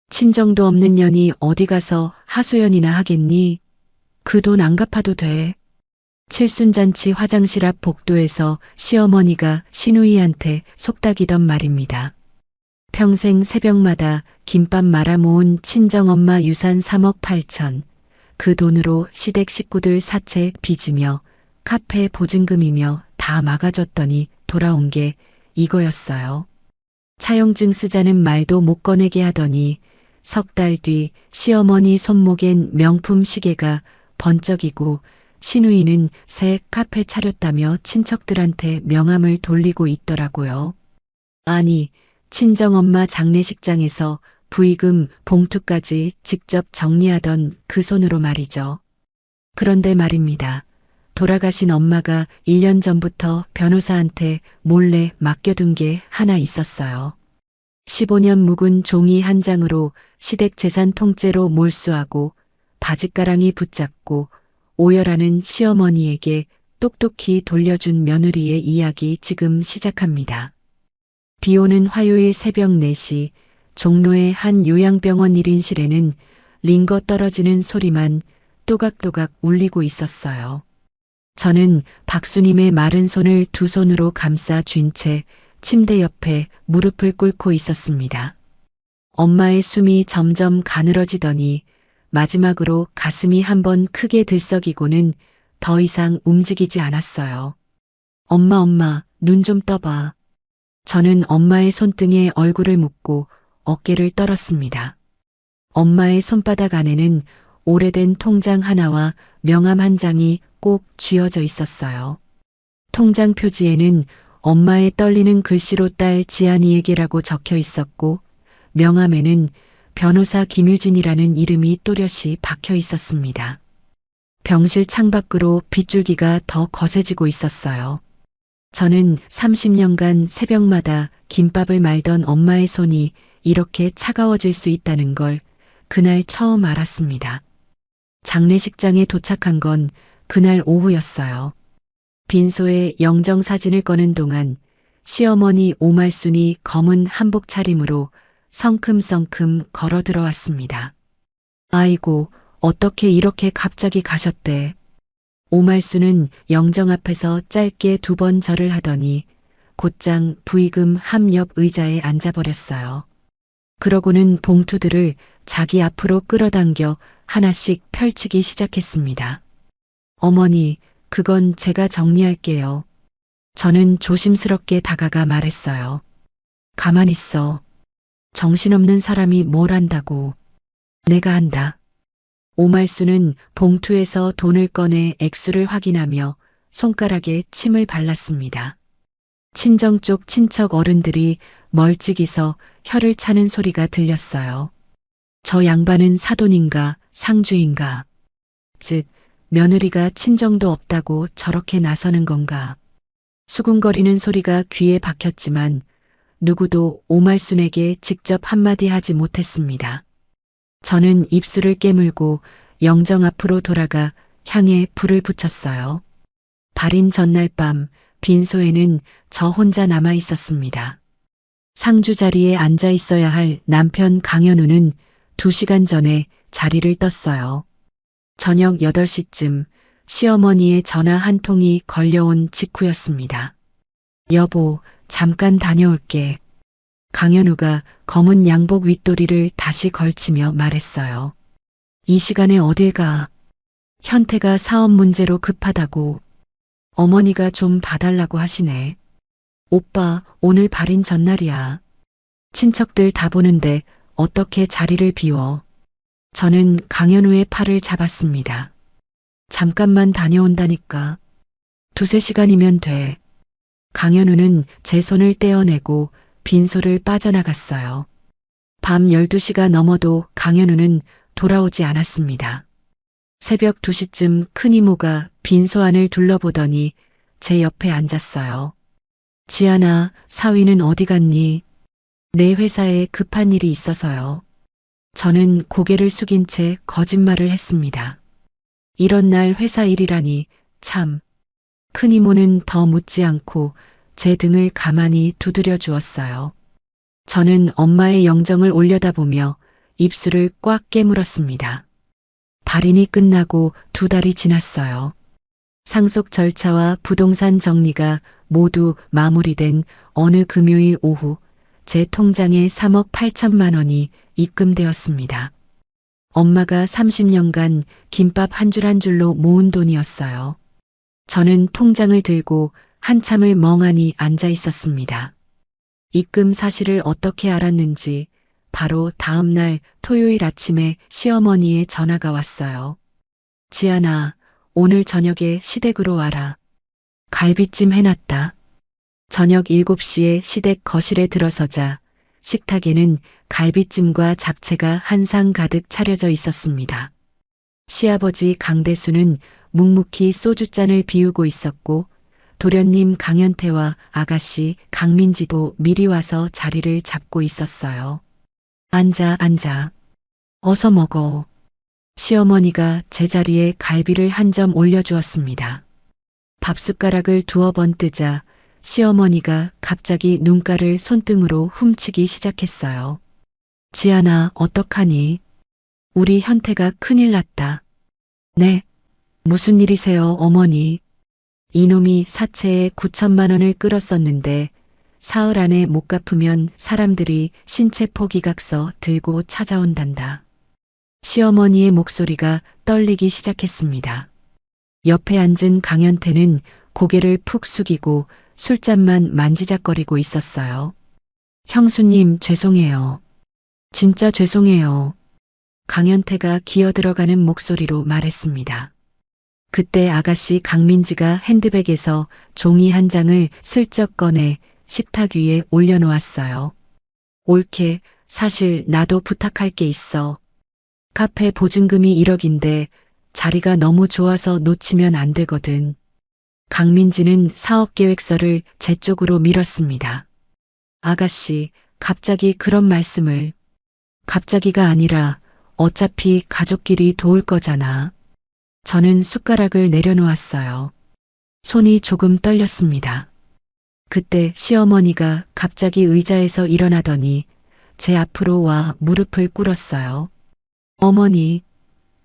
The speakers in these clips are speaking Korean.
친정도 없는 년이 어디 가서 하소연이나 하겠니? 그 돈 안 갚아도 돼. 칠순잔치 화장실 앞 복도에서 시어머니가 시누이한테 속닥이던 말입니다. 평생 새벽마다 김밥 말아 모은 친정엄마 유산 3억 8천. 그 돈으로 시댁 식구들 사채 빚으며 카페 보증금이며 다 막아줬더니 돌아온 게 이거였어요. 차용증 쓰자는 말도 못 꺼내게 하더니 석 달 뒤 시어머니 손목엔 명품 시계가 번쩍이고 시누이는 새 카페 차렸다며 친척들한테 명함을 돌리고 있더라고요. 아니, 친정엄마 장례식장에서 부의금 봉투까지 직접 정리하던 그 손으로 말이죠. 그런데 말입니다. 돌아가신 엄마가 1년 전부터 변호사한테 몰래 맡겨둔 게 하나 있었어요. 15년 묵은 종이 한 장으로 시댁 재산 통째로 몰수하고 바짓가랑이 붙잡고 오열하는 시어머니에게 똑똑히 돌려준 며느리의 이야기 지금 시작합니다. 비 오는 화요일 새벽 4시 종로의 한 요양병원 1인실에는 링거 떨어지는 소리만 또각또각 울리고 있었어요. 저는 박수님의 마른 손을 두 손으로 감싸 쥔 채 침대 옆에 무릎을 꿇고 있었습니다. 엄마의 숨이 점점 가늘어지더니 마지막으로 가슴이 한번 크게 들썩이고는 더 이상 움직이지 않았어요. 엄마, 눈 좀 떠봐. 저는 엄마의 손등에 얼굴을 묻고 어깨를 떨었습니다. 엄마의 손바닥 안에는 오래된 통장 하나와 명함 한 장이 꼭 쥐어져 있었어요. 통장 표지에는 엄마의 떨리는 글씨로 딸 지안이에게라고 적혀 있었고 명함에는 변호사 김유진이라는 이름이 또렷이 박혀 있었습니다. 병실 창밖으로 빗줄기가 더 거세지고 있었어요. 저는 30년간 새벽마다 김밥을 말던 엄마의 손이 이렇게 차가워질 수 있다는 걸 그날 처음 알았습니다. 장례식장에 도착한 건 그날 오후였어요. 빈소에 영정사진을 꺼는 동안 시어머니 오말순이 검은 한복 차림으로 성큼성큼 걸어 들어왔습니다. 아이고, 어떻게 이렇게 갑자기 가셨대. 오말순은 영정 앞에서 짧게 2번 절을 하더니 곧장 부의금 함 옆 의자에 앉아버렸어요. 그러고는 봉투들을 자기 앞으로 끌어당겨 하나씩 펼치기 시작했습니다. 어머니, 그건 제가 정리할게요. 저는 조심스럽게 다가가 말했어요. 가만 있어. 정신없는 사람이 뭘 한다고. 내가 한다. 오말수는 봉투에서 돈을 꺼내 액수를 확인하며 손가락에 침을 발랐습니다. 친정 쪽 친척 어른들이 멀찍이서 혀를 차는 소리가 들렸어요. 저 양반은 사돈인가 상주인가. 즉 며느리가 친정도 없다고 저렇게 나서는 건가. 수군거리는 소리가 귀에 박혔지만 누구도 오말순에게 직접 한마디 하지 못했습니다. 저는 입술을 깨물고 영정 앞으로 돌아가 향에 불을 붙였어요. 발인 전날 밤 빈소에는 저 혼자 남아 있었습니다. 상주 자리에 앉아 있어야 할 남편 강현우는 2시간 전에 자리를 떴어요. 저녁 8시쯤 시어머니의 전화 한 통이 걸려온 직후였습니다. 여보, 잠깐 다녀올게. 강현우가 검은 양복 윗도리를 다시 걸치며 말했어요. 이 시간에 어딜 가? 현태가 사업 문제로 급하다고. 어머니가 좀 봐달라고 하시네. 오빠, 오늘 발인 전날이야. 친척들 다 보는데 어떻게 자리를 비워. 저는 강현우의 팔을 잡았습니다. 잠깐만 다녀온다니까. 2~3시간이면 돼. 강현우는 제 손을 떼어내고 빈소를 빠져나갔어요. 밤 12시가 넘어도 강현우는 돌아오지 않았습니다. 새벽 2시쯤 큰 이모가 빈소 안을 둘러보더니 제 옆에 앉았어요. 지안아, 사위는 어디 갔니? 내 회사에 급한 일이 있어서요. 저는 고개를 숙인 채 거짓말을 했습니다. 이런 날 회사 일이라니 참. 큰 이모는 더 묻지 않고 제 등을 가만히 두드려 주었어요. 저는 엄마의 영정을 올려다보며 입술을 꽉 깨물었습니다. 발인이 끝나고 2달이 지났어요. 상속 절차와 부동산 정리가 모두 마무리된 어느 금요일 오후 제 통장에 3억 8천만 원이 입금되었습니다. 엄마가 30년간 김밥 한 줄 한 줄로 모은 돈이었어요. 저는 통장을 들고 한참을 멍하니 앉아 있었습니다. 입금 사실을 어떻게 알았는지 바로 다음 날 토요일 아침에 시어머니의 전화가 왔어요. 지안아, 오늘 저녁에 시댁으로 와라. 갈비찜 해놨다. 저녁 7시에 시댁 거실에 들어서자 식탁에는 갈비찜과 잡채가 한 상 가득 차려져 있었습니다. 시아버지 강대수는 묵묵히 소주잔을 비우고 있었고 도련님 강현태와 아가씨 강민지도 미리 와서 자리를 잡고 있었어요. 앉아, 앉아. 어서 먹어. 시어머니가 제자리에 갈비를 한 점 올려주었습니다. 밥숟가락을 2번 뜨자 시어머니가 갑자기 눈가를 손등으로 훔치기 시작했어요. 지안아, 어떡하니? 우리 현태가 큰일 났다. 네. 무슨 일이세요, 어머니? 이놈이 사채에 9천만 원을 끌었었는데 사흘 안에 못 갚으면 사람들이 신체 포기각서 들고 찾아온단다. 시어머니의 목소리가 떨리기 시작했습니다. 옆에 앉은 강현태는 고개를 푹 숙이고 술잔만 만지작거리고 있었어요. 형수님, 죄송해요. 진짜 죄송해요. 강현태가 기어들어가는 목소리로 말했습니다. 그때 아가씨 강민지가 핸드백에서 종이 한 장을 슬쩍 꺼내 식탁 위에 올려놓았어요. 옳게, 사실 나도 부탁할 게 있어. 카페 보증금이 1억인데 자리가 너무 좋아서 놓치면 안 되거든. 강민지는 사업계획서를 제 쪽으로 밀었습니다. 아가씨, 갑자기 그런 말씀을. 갑자기가 아니라 어차피 가족끼리 도울 거잖아. 저는 숟가락을 내려놓았어요. 손이 조금 떨렸습니다. 그때 시어머니가 갑자기 의자에서 일어나더니 제 앞으로 와 무릎을 꿇었어요. 어머니,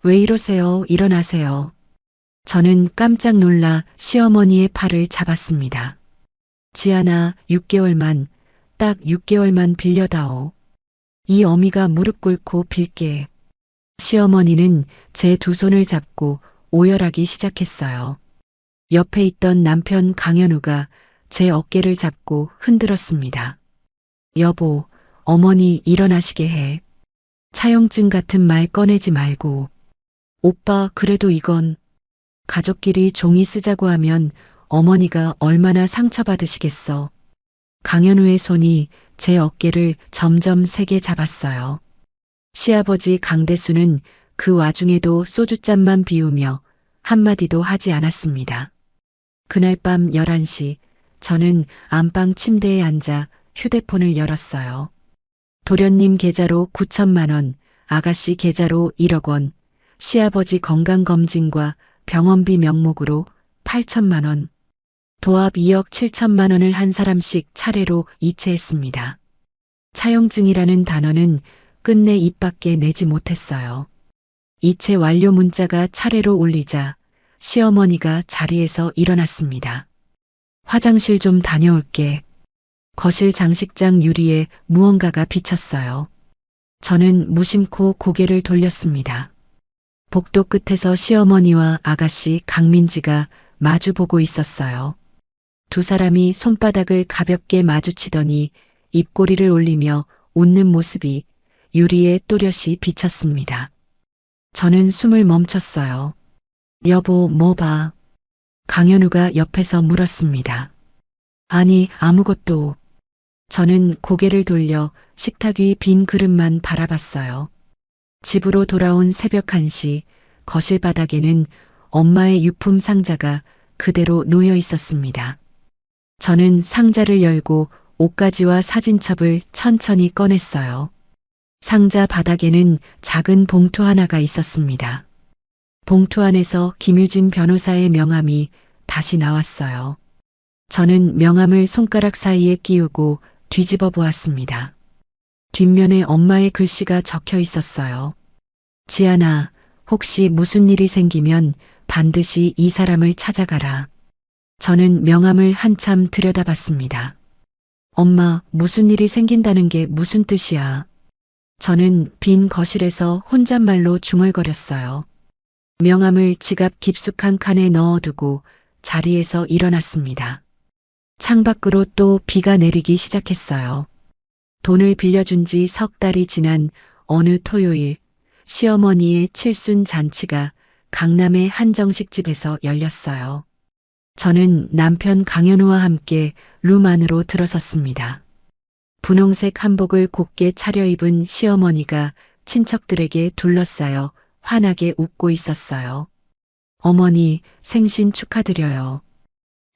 왜 이러세요? 일어나세요. 저는 깜짝 놀라 시어머니의 팔을 잡았습니다. 지안아, 6개월만, 딱 6개월만 빌려다오. 이 어미가 무릎 꿇고 빌게. 시어머니는 제 2 손을 잡고 오열하기 시작했어요. 옆에 있던 남편 강현우가 제 어깨를 잡고 흔들었습니다. 여보, 어머니 일어나시게 해. 차용증 같은 말 꺼내지 말고. 오빠, 그래도 이건 가족끼리 종이 쓰자고 하면 어머니가 얼마나 상처받으시겠어. 강현우의 손이 제 어깨를 점점 세게 잡았어요. 시아버지 강대수는 그 와중에도 소주잔만 비우며 한마디도 하지 않았습니다. 그날 밤 11시 저는 안방 침대에 앉아 휴대폰을 열었어요. 도련님 계좌로 9천만 원, 아가씨 계좌로 1억 원, 시아버지 건강검진과 병원비 명목으로 8천만 원, 도합 2억 7천만 원을 한 사람씩 차례로 이체했습니다. 차용증이라는 단어는 끝내 입 밖에 내지 못했어요. 이체 완료 문자가 차례로 울리자 시어머니가 자리에서 일어났습니다. 화장실 좀 다녀올게. 거실 장식장 유리에 무언가가 비쳤어요. 저는 무심코 고개를 돌렸습니다. 복도 끝에서 시어머니와 아가씨 강민지가 마주보고 있었어요. 2 사람이 손바닥을 가볍게 마주치더니 입꼬리를 올리며 웃는 모습이 유리에 또렷이 비쳤습니다. 저는 숨을 멈췄어요. 여보, 뭐 봐? 강현우가 옆에서 물었습니다. 아니, 아무것도. 저는 고개를 돌려 식탁 위 빈 그릇만 바라봤어요. 집으로 돌아온 새벽 1시 거실 바닥에는 엄마의 유품 상자가 그대로 놓여 있었습니다. 저는 상자를 열고 옷가지와 사진첩을 천천히 꺼냈어요. 상자 바닥에는 작은 봉투 하나가 있었습니다. 봉투 안에서 김유진 변호사의 명함이 다시 나왔어요. 저는 명함을 손가락 사이에 끼우고 뒤집어 보았습니다. 뒷면에 엄마의 글씨가 적혀 있었어요. 지안아, 혹시 무슨 일이 생기면 반드시 이 사람을 찾아가라. 저는 명함을 한참 들여다봤습니다. 엄마, 무슨 일이 생긴다는 게 무슨 뜻이야? 저는 빈 거실에서 혼잣말로 중얼거렸어요. 명함을 지갑 깊숙한 칸에 넣어두고 자리에서 일어났습니다. 창밖으로 또 비가 내리기 시작했어요. 돈을 빌려준 지 석 달이 지난 어느 토요일, 시어머니의 칠순 잔치가 강남의 한정식집에서 열렸어요. 저는 남편 강현우와 함께 룸 안으로 들어섰습니다. 분홍색 한복을 곱게 차려입은 시어머니가 친척들에게 둘러싸여 환하게 웃고 있었어요. 어머니, 생신 축하드려요.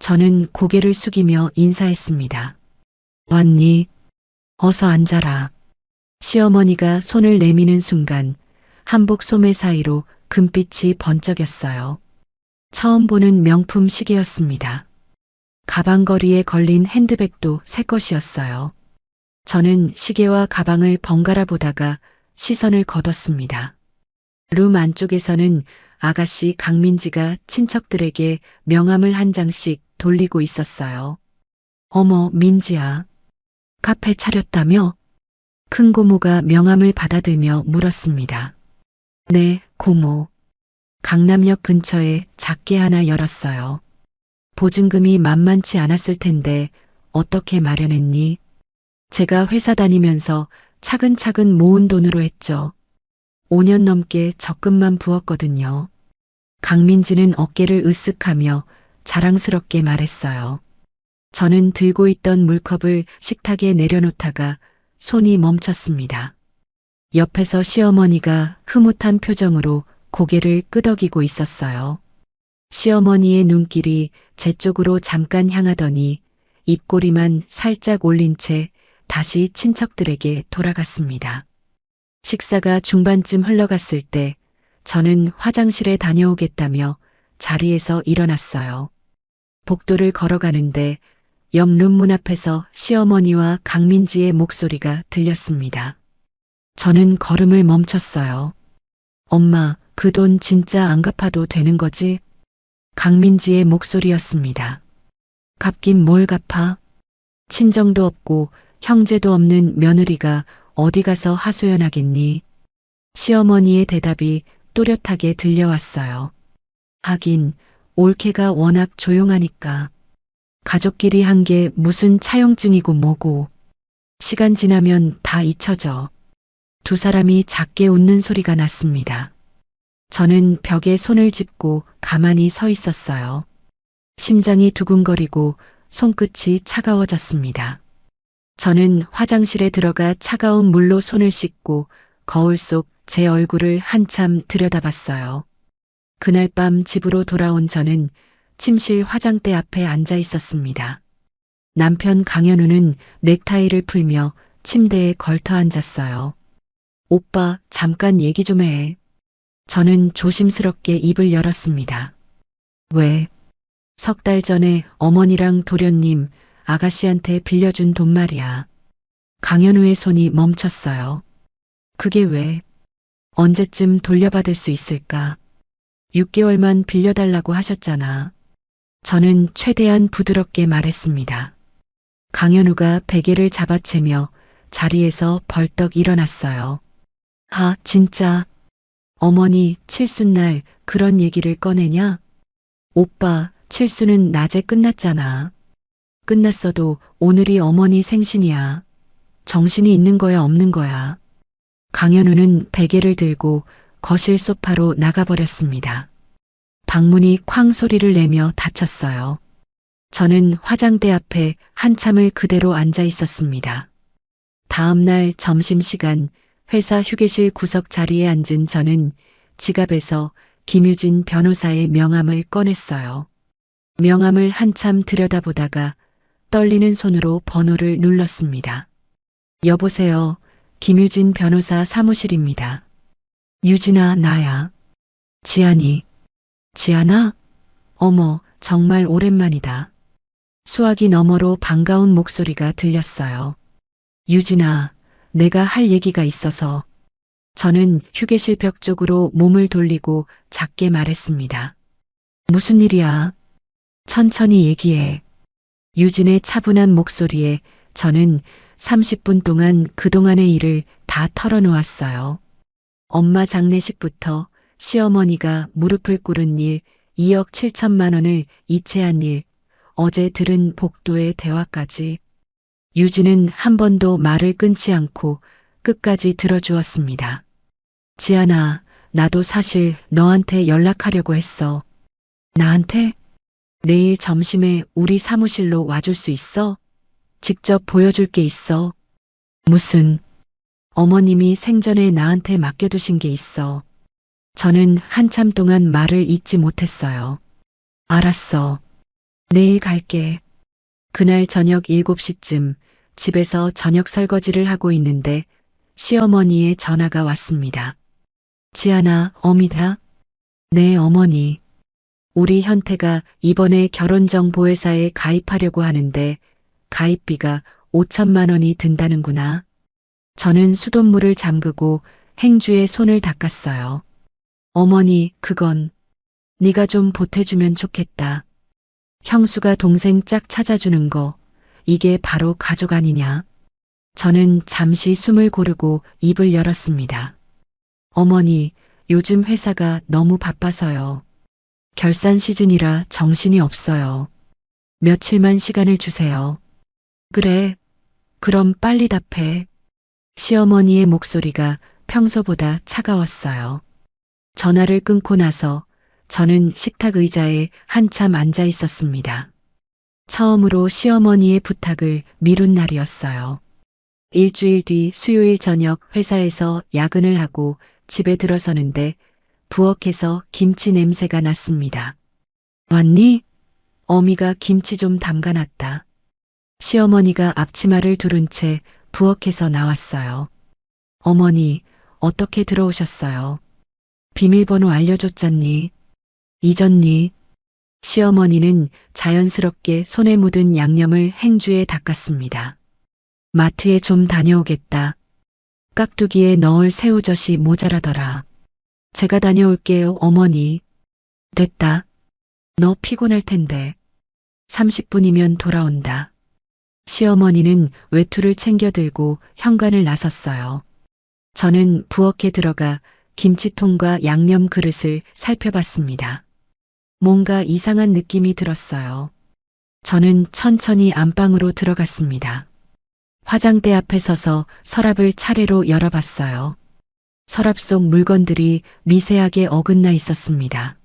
저는 고개를 숙이며 인사했습니다. 왔니? 어서 앉아라. 시어머니가 손을 내미는 순간 한복 소매 사이로 금빛이 번쩍였어요. 처음 보는 명품 시계였습니다. 가방걸이에 걸린 핸드백도 새 것이었어요. 저는 시계와 가방을 번갈아 보다가 시선을 거뒀습니다. 룸 안쪽에서는 아가씨 강민지가 친척들에게 명함을 한 장씩 돌리고 있었어요. 어머, 민지야. 카페 차렸다며? 큰 고모가 명함을 받아들며 물었습니다. 네, 고모. 강남역 근처에 작게 하나 열었어요. 보증금이 만만치 않았을 텐데 어떻게 마련했니? 제가 회사 다니면서 차근차근 모은 돈으로 했죠. 5년 넘게 적금만 부었거든요. 강민지는 어깨를 으쓱하며 자랑스럽게 말했어요. 저는 들고 있던 물컵을 식탁에 내려놓다가 손이 멈췄습니다. 옆에서 시어머니가 흐뭇한 표정으로 고개를 끄덕이고 있었어요. 시어머니의 눈길이 제 쪽으로 잠깐 향하더니 입꼬리만 살짝 올린 채 다시 친척들에게 돌아갔습니다. 식사가 중반쯤 흘러갔을 때 저는 화장실에 다녀오겠다며 자리에서 일어났어요. 복도를 걸어가는데 옆 룸문 앞에서 시어머니와 강민지의 목소리가 들렸습니다. 저는 걸음을 멈췄어요. 엄마, 그 돈 진짜 안 갚아도 되는 거지? 강민지의 목소리였습니다. 갚긴 뭘 갚아? 친정도 없고 형제도 없는 며느리가 어디 가서 하소연하겠니? 시어머니의 대답이 또렷하게 들려왔어요. 하긴 올케가 워낙 조용하니까. 가족끼리 한 게 무슨 차용증이고 뭐고. 시간 지나면 다 잊혀져. 두 사람이 작게 웃는 소리가 났습니다. 저는 벽에 손을 짚고 가만히 서 있었어요. 심장이 두근거리고 손끝이 차가워졌습니다. 저는 화장실에 들어가 차가운 물로 손을 씻고 거울 속 제 얼굴을 한참 들여다봤어요. 그날 밤 집으로 돌아온 저는 침실 화장대 앞에 앉아 있었습니다. 남편 강현우는 넥타이를 풀며 침대에 걸터 앉았어요. 오빠, 잠깐 얘기 좀 해. 저는 조심스럽게 입을 열었습니다. 왜? 석 달 전에 어머니랑 도련님, 아가씨한테 빌려준 돈 말이야. 강현우의 손이 멈췄어요. 그게 왜? 언제쯤 돌려받을 수 있을까? 6개월만 빌려달라고 하셨잖아. 저는 최대한 부드럽게 말했습니다. 강현우가 베개를 잡아채며 자리에서 벌떡 일어났어요. 아, 진짜. 어머니 칠순날 그런 얘기를 꺼내냐? 오빠, 칠순은 낮에 끝났잖아. 끝났어도 오늘이 어머니 생신이야. 정신이 있는 거야, 없는 거야. 강현우는 베개를 들고 거실 소파로 나가버렸습니다. 방문이 쾅 소리를 내며 닫혔어요. 저는 화장대 앞에 한참을 그대로 앉아 있었습니다. 다음 날 점심시간 회사 휴게실 구석 자리에 앉은 저는 지갑에서 김유진 변호사의 명함을 꺼냈어요. 명함을 한참 들여다보다가 떨리는 손으로 번호를 눌렀습니다. 여보세요. 김유진 변호사 사무실입니다. 유진아, 나야. 지안이. 지안아? 어머, 정말 오랜만이다. 수화기 너머로 반가운 목소리가 들렸어요. 유진아, 내가 할 얘기가 있어서. 저는 휴게실 벽 쪽으로 몸을 돌리고 작게 말했습니다. 무슨 일이야? 천천히 얘기해. 유진의 차분한 목소리에 저는 30분 동안 그동안의 일을 다 털어놓았어요. 엄마 장례식부터 시어머니가 무릎을 꿇은 일, 2억 7천만 원을 이체한 일, 어제 들은 복도의 대화까지. 유진은 한 번도 말을 끊지 않고 끝까지 들어주었습니다. 지안아, 나도 사실 너한테 연락하려고 했어. 나한테? 내일 점심에 우리 사무실로 와줄 수 있어? 직접 보여줄 게 있어. 무슨? 어머님이 생전에 나한테 맡겨두신 게 있어. 저는 한참 동안 말을 잇지 못했어요. 알았어. 내일 갈게. 그날 저녁 7시쯤 집에서 저녁 설거지를 하고 있는데 시어머니의 전화가 왔습니다. 지안아, 어미다. 네, 어머니. 우리 현태가 이번에 결혼정보회사에 가입하려고 하는데 가입비가 5천만 원이 든다는구나. 저는 수돗물을 잠그고 행주에 손을 닦았어요. 어머니, 그건 네가 좀 보태주면 좋겠다. 형수가 동생 짝 찾아주는 거, 이게 바로 가족 아니냐. 저는 잠시 숨을 고르고 입을 열었습니다. 어머니, 요즘 회사가 너무 바빠서요. 결산 시즌이라 정신이 없어요. 며칠만 시간을 주세요. 그래, 그럼 빨리 답해. 시어머니의 목소리가 평소보다 차가웠어요. 전화를 끊고 나서 저는 식탁 의자에 한참 앉아 있었습니다. 처음으로 시어머니의 부탁을 미룬 날이었어요. 일주일 뒤 수요일 저녁 회사에서 야근을 하고 집에 들어서는데 부엌에서 김치 냄새가 났습니다. 왔니? 어미가 김치 좀 담가놨다. 시어머니가 앞치마를 두른 채 부엌에서 나왔어요. 어머니, 어떻게 들어오셨어요? 비밀번호 알려줬잖니? 잊었니? 시어머니는 자연스럽게 손에 묻은 양념을 행주에 닦았습니다. 마트에 좀 다녀오겠다. 깍두기에 넣을 새우젓이 모자라더라. 제가 다녀올게요, 어머니. 됐다. 너 피곤할 텐데. 30분이면 돌아온다. 시어머니는 외투를 챙겨 들고 현관을 나섰어요. 저는 부엌에 들어가 김치통과 양념 그릇을 살펴봤습니다. 뭔가 이상한 느낌이 들었어요. 저는 천천히 안방으로 들어갔습니다. 화장대 앞에 서서 서랍을 차례로 열어봤어요. 서랍 속 물건들이 미세하게 어긋나 있었습니다.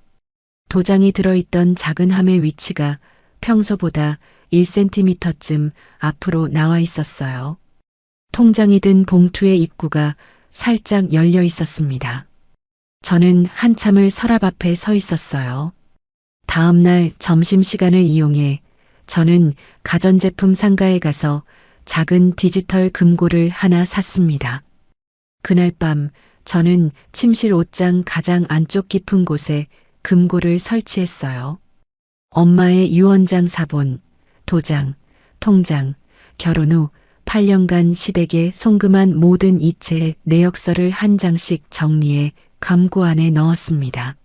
도장이 들어있던 작은 함의 위치가 평소보다 1cm쯤 앞으로 나와 있었어요. 통장이 든 봉투의 입구가 살짝 열려 있었습니다. 저는 한참을 서랍 앞에 서 있었어요. 다음 날 점심시간을 이용해 저는 가전제품 상가에 가서 작은 디지털 금고를 하나 샀습니다. 그날 밤 저는 침실 옷장 가장 안쪽 깊은 곳에 금고를 설치했어요. 엄마의 유언장 사본, 도장, 통장, 결혼 후 8년간 시댁에 송금한 모든 이체의 내역서를 한 장씩 정리해 금고 안에 넣었습니다.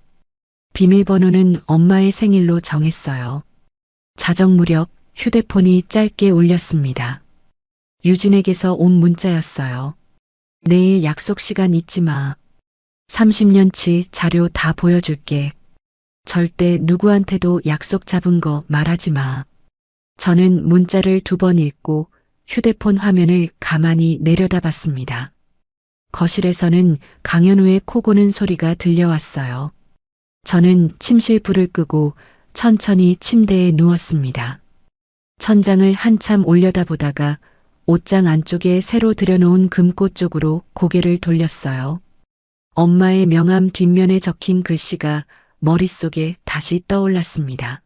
비밀번호는 엄마의 생일로 정했어요. 자정 무렵 휴대폰이 짧게 울렸습니다. 유진에게서 온 문자였어요. 내일 약속 시간 잊지 마. 30년치 자료 다 보여줄게. 절대 누구한테도 약속 잡은 거 말하지 마. 저는 문자를 2번 읽고 휴대폰 화면을 가만히 내려다봤습니다. 거실에서는 강현우의 코 고는 소리가 들려왔어요. 저는 침실 불을 끄고 천천히 침대에 누웠습니다. 천장을 한참 올려다보다가 옷장 안쪽에 새로 들여놓은 금꽃 쪽으로 고개를 돌렸어요. 엄마의 명함 뒷면에 적힌 글씨가 머릿속에 다시 떠올랐습니다.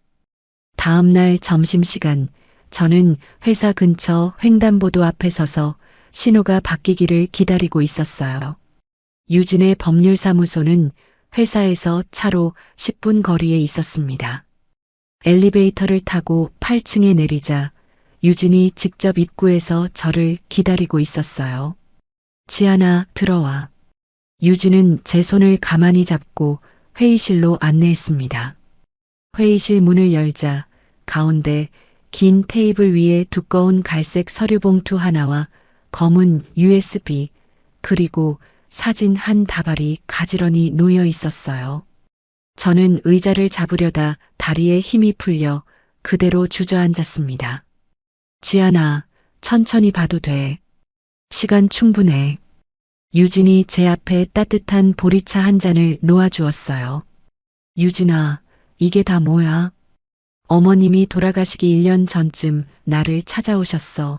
다음 날 점심시간 저는 회사 근처 횡단보도 앞에 서서 신호가 바뀌기를 기다리고 있었어요. 유진의 법률사무소는 회사에서 차로 10분 거리에 있었습니다. 엘리베이터를 타고 8층에 내리자 유진이 직접 입구에서 저를 기다리고 있었어요. 지아나, 들어와. 유진은 제 손을 가만히 잡고 회의실로 안내했습니다. 회의실 문을 열자 가운데 긴 테이블 위에 두꺼운 갈색 서류 봉투 하나와 검은 USB 그리고 사진 한 다발이 가지런히 놓여 있었어요. 저는 의자를 잡으려다 다리에 힘이 풀려 그대로 주저앉았습니다. 지아나, 천천히 봐도 돼. 시간 충분해. 유진이 제 앞에 따뜻한 보리차 한 잔을 놓아주었어요. 유진아, 이게 다 뭐야? 어머님이 돌아가시기 1년 전쯤 나를 찾아오셨어.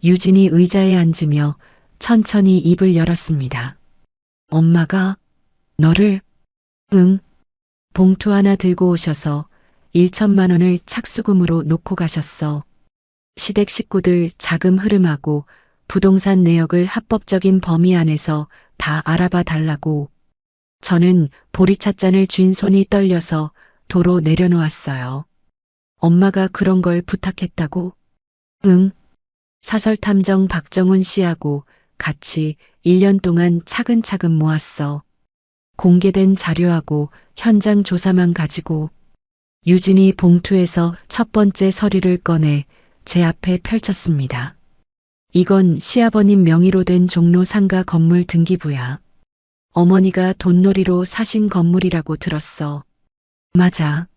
유진이 의자에 앉으며 천천히 입을 열었습니다. 엄마가 너를? 응. 봉투 하나 들고 오셔서 1천만 원을 착수금으로 놓고 가셨어. 시댁 식구들 자금 흐름하고 부동산 내역을 합법적인 범위 안에서 다 알아봐 달라고. 저는 보리차 잔을 쥔 손이 떨려서 도로 내려놓았어요. 엄마가 그런 걸 부탁했다고? 응. 사설탐정 박정훈 씨하고 같이 1년 동안 차근차근 모았어. 공개된 자료하고 현장 조사만 가지고. 유진이 봉투에서 첫 번째 서류를 꺼내 제 앞에 펼쳤습니다. 이건 시아버님 명의로 된 종로 상가 건물 등기부야. 어머니가 돈놀이로 사신 건물이라고 들었어. 맞아.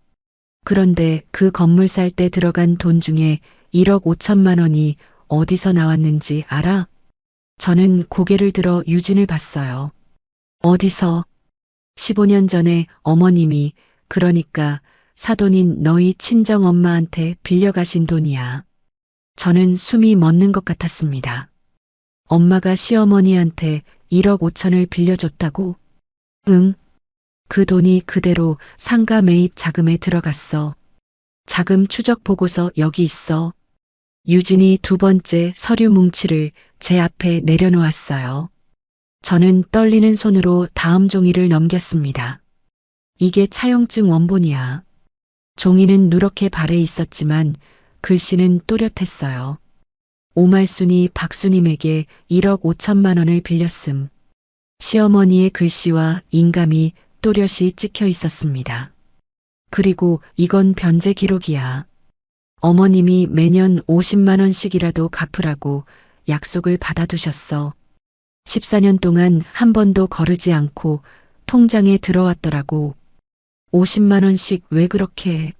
그런데 그 건물 살 때 들어간 돈 중에 1억 5천만 원이 어디서 나왔는지 알아? 저는 고개를 들어 유진을 봤어요. 어디서? 15년 전에 어머님이, 그러니까 사돈인 너희 친정엄마한테 빌려가신 돈이야. 저는 숨이 멎는 것 같았습니다. 엄마가 시어머니한테 1억 5천을 빌려줬다고? 응. 그 돈이 그대로 상가 매입 자금에 들어갔어. 자금 추적 보고서 여기 있어. 유진이 두 번째 서류 뭉치를 제 앞에 내려놓았어요. 저는 떨리는 손으로 다음 종이를 넘겼습니다. 이게 차용증 원본이야. 종이는 누렇게 발해 있었지만 글씨는 또렷했어요. 오말순이 박수님에게 1억 5천만 원을 빌렸음. 시어머니의 글씨와 인감이 또렷이 찍혀 있었습니다. 그리고 이건 변제 기록이야. 어머님이 매년 50만 원씩이라도 갚으라고 약속을 받아두셨어. 14년 동안 한 번도 거르지 않고 통장에 들어왔더라고. 50만 원씩 왜 그렇게 해?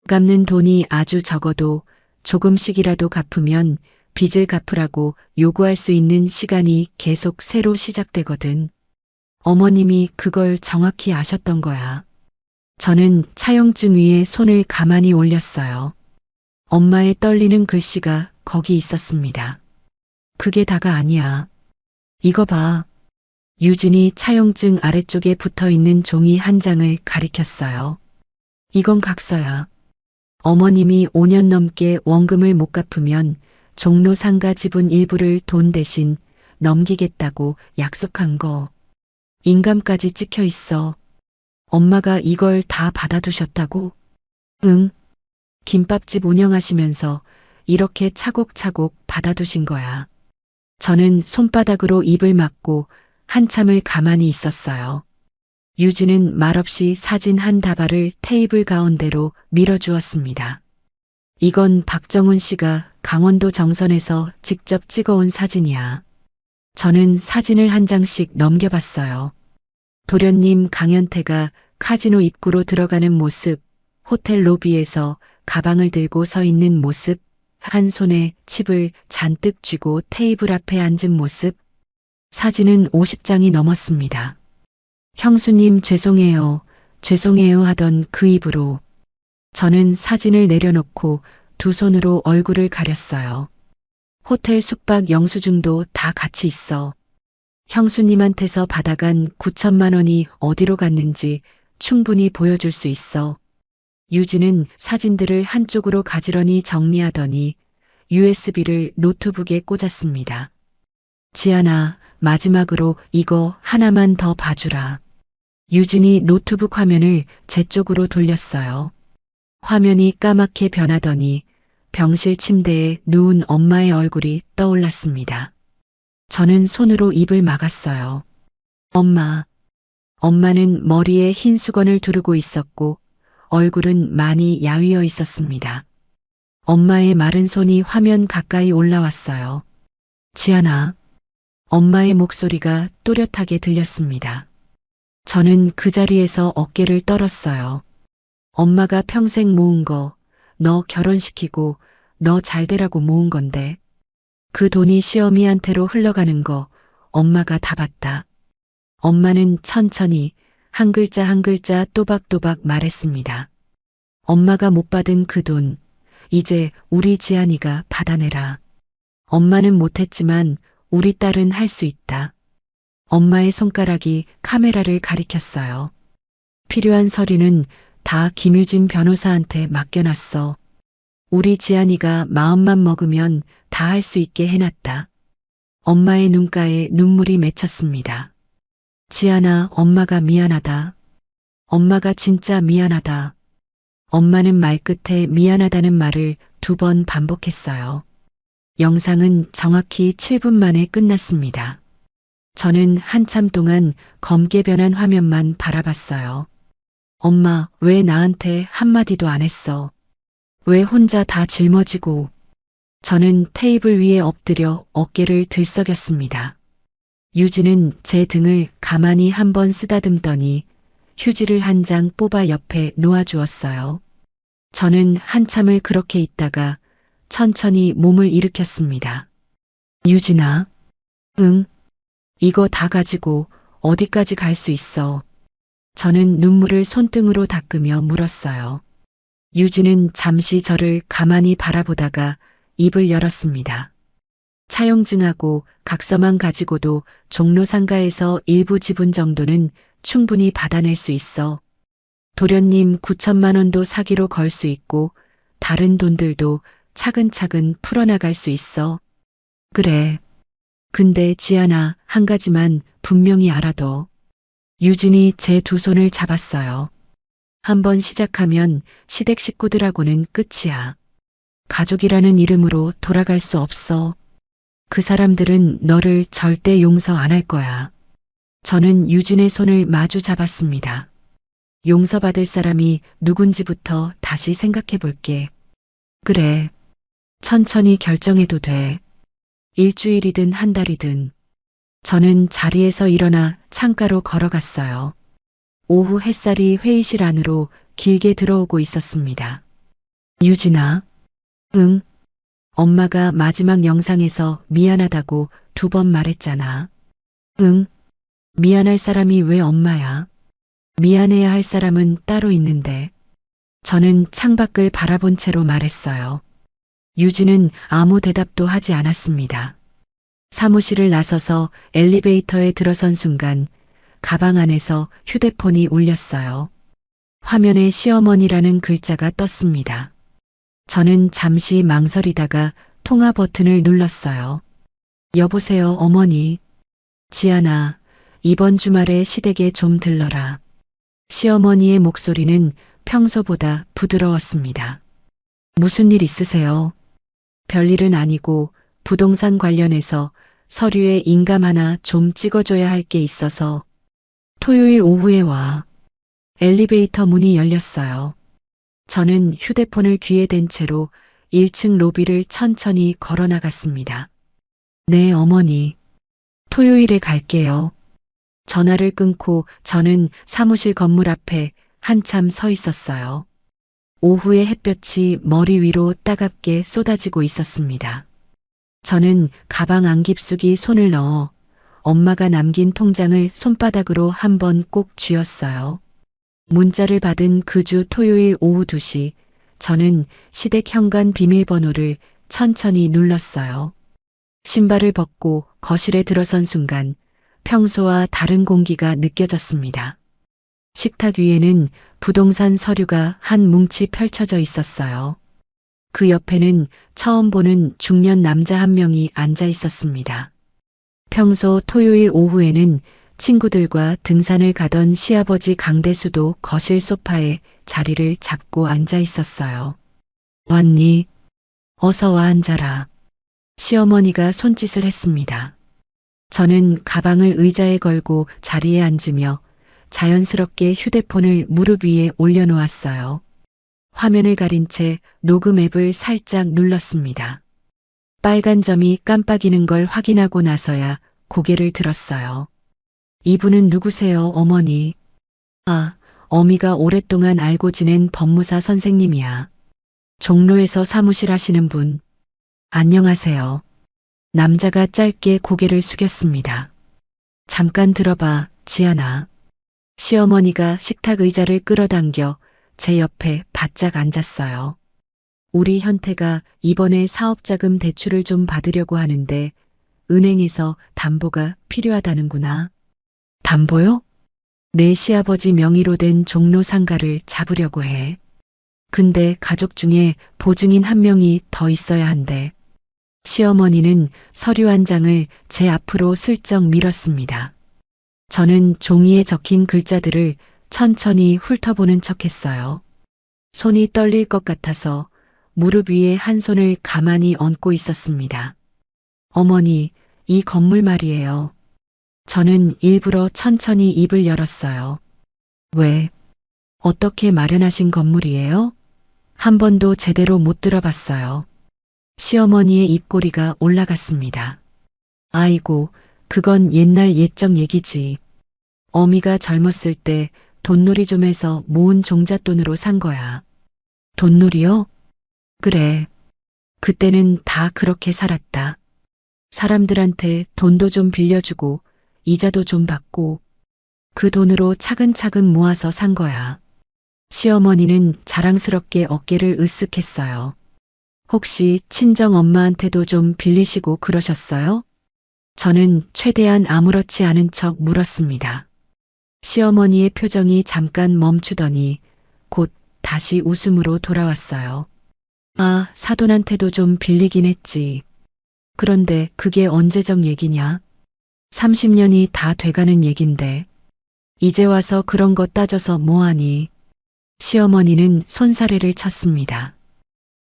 갚는 돈이 아주 적어도 조금씩이라도 갚으면 빚을 갚으라고 요구할 수 있는 시간이 계속 새로 시작되거든. 어머님이 그걸 정확히 아셨던 거야. 저는 차용증 위에 손을 가만히 올렸어요. 엄마의 떨리는 글씨가 거기 있었습니다. 그게 다가 아니야. 이거 봐. 유진이 차용증 아래쪽에 붙어 있는 종이 한 장을 가리켰어요. 이건 각서야. 어머님이 5년 넘게 원금을 못 갚으면 종로 상가 지분 일부를 돈 대신 넘기겠다고 약속한 거. 인감까지 찍혀 있어. 엄마가 이걸 다 받아두셨다고? 응. 김밥집 운영하시면서 이렇게 차곡차곡 받아두신 거야. 저는 손바닥으로 입을 막고 한참을 가만히 있었어요. 유진은 말없이 사진 한 다발을 테이블 가운데로 밀어주었습니다. 이건 박정훈 씨가 강원도 정선에서 직접 찍어온 사진이야. 저는 사진을 한 장씩 넘겨봤어요. 도련님 강현태가 카지노 입구로 들어가는 모습, 호텔 로비에서 가방을 들고 서 있는 모습, 한 손에 칩을 잔뜩 쥐고 테이블 앞에 앉은 모습. 사진은 50장이 넘었습니다. 형수님 죄송해요, 죄송해요 하던 그 입으로. 저는 사진을 내려놓고 두 손으로 얼굴을 가렸어요. 호텔 숙박 영수증도 다 같이 있어. 형수님한테서 받아간 9천만 원이 어디로 갔는지 충분히 보여줄 수 있어. 유진은 사진들을 한쪽으로 가지런히 정리하더니 USB를 노트북에 꽂았습니다. 지아나, 마지막으로 이거 하나만 더 봐주라. 유진이 노트북 화면을 제 쪽으로 돌렸어요. 화면이 까맣게 변하더니 병실 침대에 누운 엄마의 얼굴이 떠올랐습니다. 저는 손으로 입을 막았어요. 엄마. 엄마는 머리에 흰 수건을 두르고 있었고 얼굴은 많이 야위어 있었습니다. 엄마의 마른 손이 화면 가까이 올라왔어요. 지안아. 엄마의 목소리가 또렷하게 들렸습니다. 저는 그 자리에서 어깨를 떨었어요. 엄마가 평생 모은 거, 너 결혼시키고 너 잘되라고 모은 건데 그 돈이 시어미한테로 흘러가는 거 엄마가 다 봤다. 엄마는 천천히 한 글자 한 글자 또박또박 말했습니다. 엄마가 못 받은 그 돈, 이제 우리 지안이가 받아내라. 엄마는 못했지만 우리 딸은 할 수 있다. 엄마의 손가락이 카메라를 가리켰어요. 필요한 서류는 다 김유진 변호사한테 맡겨놨어. 우리 지안이가 마음만 먹으면 다 할 수 있게 해놨다. 엄마의 눈가에 눈물이 맺혔습니다. 지안아, 엄마가 미안하다. 엄마가 진짜 미안하다. 엄마는 말끝에 미안하다는 말을 2번 반복했어요. 영상은 정확히 7분 만에 끝났습니다. 저는 한참 동안 검게 변한 화면만 바라봤어요. 엄마, 왜 나한테 한마디도 안 했어? 왜 혼자 다 짊어지고? 저는 테이블 위에 엎드려 어깨를 들썩였습니다. 유진은 제 등을 가만히 한번 쓰다듬더니 휴지를 한 장 뽑아 옆에 놓아주었어요. 저는 한참을 그렇게 있다가 천천히 몸을 일으켰습니다. 유진아. 응. 이거 다 가지고 어디까지 갈 수 있어? 저는 눈물을 손등으로 닦으며 물었어요. 유진은 잠시 저를 가만히 바라보다가 입을 열었습니다. 차용증하고 각서만 가지고도 종로 상가에서 일부 지분 정도는 충분히 받아낼 수 있어. 도련님 9천만 원도 사기로 걸 수 있고 다른 돈들도 차근차근 풀어나갈 수 있어. 그래. 근데 지안아, 한 가지만 분명히 알아둬. 유진이 제 2손을 잡았어요. 한번 시작하면 시댁 식구들하고는 끝이야. 가족이라는 이름으로 돌아갈 수 없어. 그 사람들은 너를 절대 용서 안 할 거야. 저는 유진의 손을 마주 잡았습니다. 용서받을 사람이 누군지부터 다시 생각해 볼게. 그래. 천천히 결정해도 돼. 일주일이든 한 달이든. 저는 자리에서 일어나 창가로 걸어갔어요. 오후 햇살이 회의실 안으로 길게 들어오고 있었습니다. 유진아. 응. 엄마가 마지막 영상에서 미안하다고 2번 말했잖아. 응. 미안할 사람이 왜 엄마야? 미안해야 할 사람은 따로 있는데. 저는 창밖을 바라본 채로 말했어요. 유진은 아무 대답도 하지 않았습니다. 사무실을 나서서 엘리베이터에 들어선 순간 가방 안에서 휴대폰이 울렸어요. 화면에 시어머니라는 글자가 떴습니다. 저는 잠시 망설이다가 통화 버튼을 눌렀어요. 여보세요, 어머니. 지안아, 이번 주말에 시댁에 좀 들러라. 시어머니의 목소리는 평소보다 부드러웠습니다. 무슨 일 있으세요? 별일은 아니고 부동산 관련해서 서류에 인감 하나 좀 찍어줘야 할 게 있어서 토요일 오후에 와. 엘리베이터 문이 열렸어요. 저는 휴대폰을 귀에 댄 채로 1층 로비를 천천히 걸어 나갔습니다. 네, 어머니. 토요일에 갈게요. 전화를 끊고 저는 사무실 건물 앞에 한참 서 있었어요. 오후의 햇볕이 머리 위로 따갑게 쏟아지고 있었습니다. 저는 가방 안 깊숙이 손을 넣어 엄마가 남긴 통장을 손바닥으로 한번 꼭 쥐었어요. 문자를 받은 그 주 토요일 오후 2시, 저는 시댁 현관 비밀번호를 천천히 눌렀어요. 신발을 벗고 거실에 들어선 순간 평소와 다른 공기가 느껴졌습니다. 식탁 위에는 부동산 서류가 한 뭉치 펼쳐져 있었어요. 그 옆에는 처음 보는 중년 남자 한 명이 앉아 있었습니다. 평소 토요일 오후에는 친구들과 등산을 가던 시아버지 강대수도 거실 소파에 자리를 잡고 앉아 있었어요. 왔니? 어서 와 앉아라. 시어머니가 손짓을 했습니다. 저는 가방을 의자에 걸고 자리에 앉으며 자연스럽게 휴대폰을 무릎 위에 올려놓았어요. 화면을 가린 채 녹음 앱을 살짝 눌렀습니다. 빨간 점이 깜빡이는 걸 확인하고 나서야 고개를 들었어요. 이분은 누구세요, 어머니? 아, 어미가 오랫동안 알고 지낸 법무사 선생님이야. 종로에서 사무실 하시는 분. 안녕하세요. 남자가 짧게 고개를 숙였습니다. 잠깐 들어봐, 지아나. 시어머니가 식탁 의자를 끌어당겨 제 옆에 바짝 앉았어요. 우리 현태가 이번에 사업자금 대출을 좀 받으려고 하는데 은행에서 담보가 필요하다는구나. 담보요? 내 시아버지 명의로 된 종로 상가를 잡으려고 해. 근데 가족 중에 보증인 한 명이 더 있어야 한대. 시어머니는 서류 한 장을 제 앞으로 슬쩍 밀었습니다. 저는 종이에 적힌 글자들을 천천히 훑어보는 척했어요. 손이 떨릴 것 같아서 무릎 위에 한 손을 가만히 얹고 있었습니다. 어머니, 이 건물 말이에요. 저는 일부러 천천히 입을 열었어요. 왜? 어떻게 마련하신 건물이에요? 한 번도 제대로 못 들어봤어요. 시어머니의 입꼬리가 올라갔습니다. 아이고, 그건 옛날 옛적 얘기지. 어미가 젊었을 때 돈놀이 좀 해서 모은 종잣돈으로 산 거야. 돈놀이요? 그래. 그때는 다 그렇게 살았다. 사람들한테 돈도 좀 빌려주고 이자도 좀 받고 그 돈으로 차근차근 모아서 산 거야. 시어머니는 자랑스럽게 어깨를 으쓱했어요. 혹시 친정 엄마한테도 좀 빌리시고 그러셨어요? 저는 최대한 아무렇지 않은 척 물었습니다. 시어머니의 표정이 잠깐 멈추더니 곧 다시 웃음으로 돌아왔어요. 아, 사돈한테도 좀 빌리긴 했지. 그런데 그게 언제적 얘기냐? 30년이 다 돼가는 얘긴데. 이제 와서 그런 거 따져서 뭐하니? 시어머니는 손사래를 쳤습니다.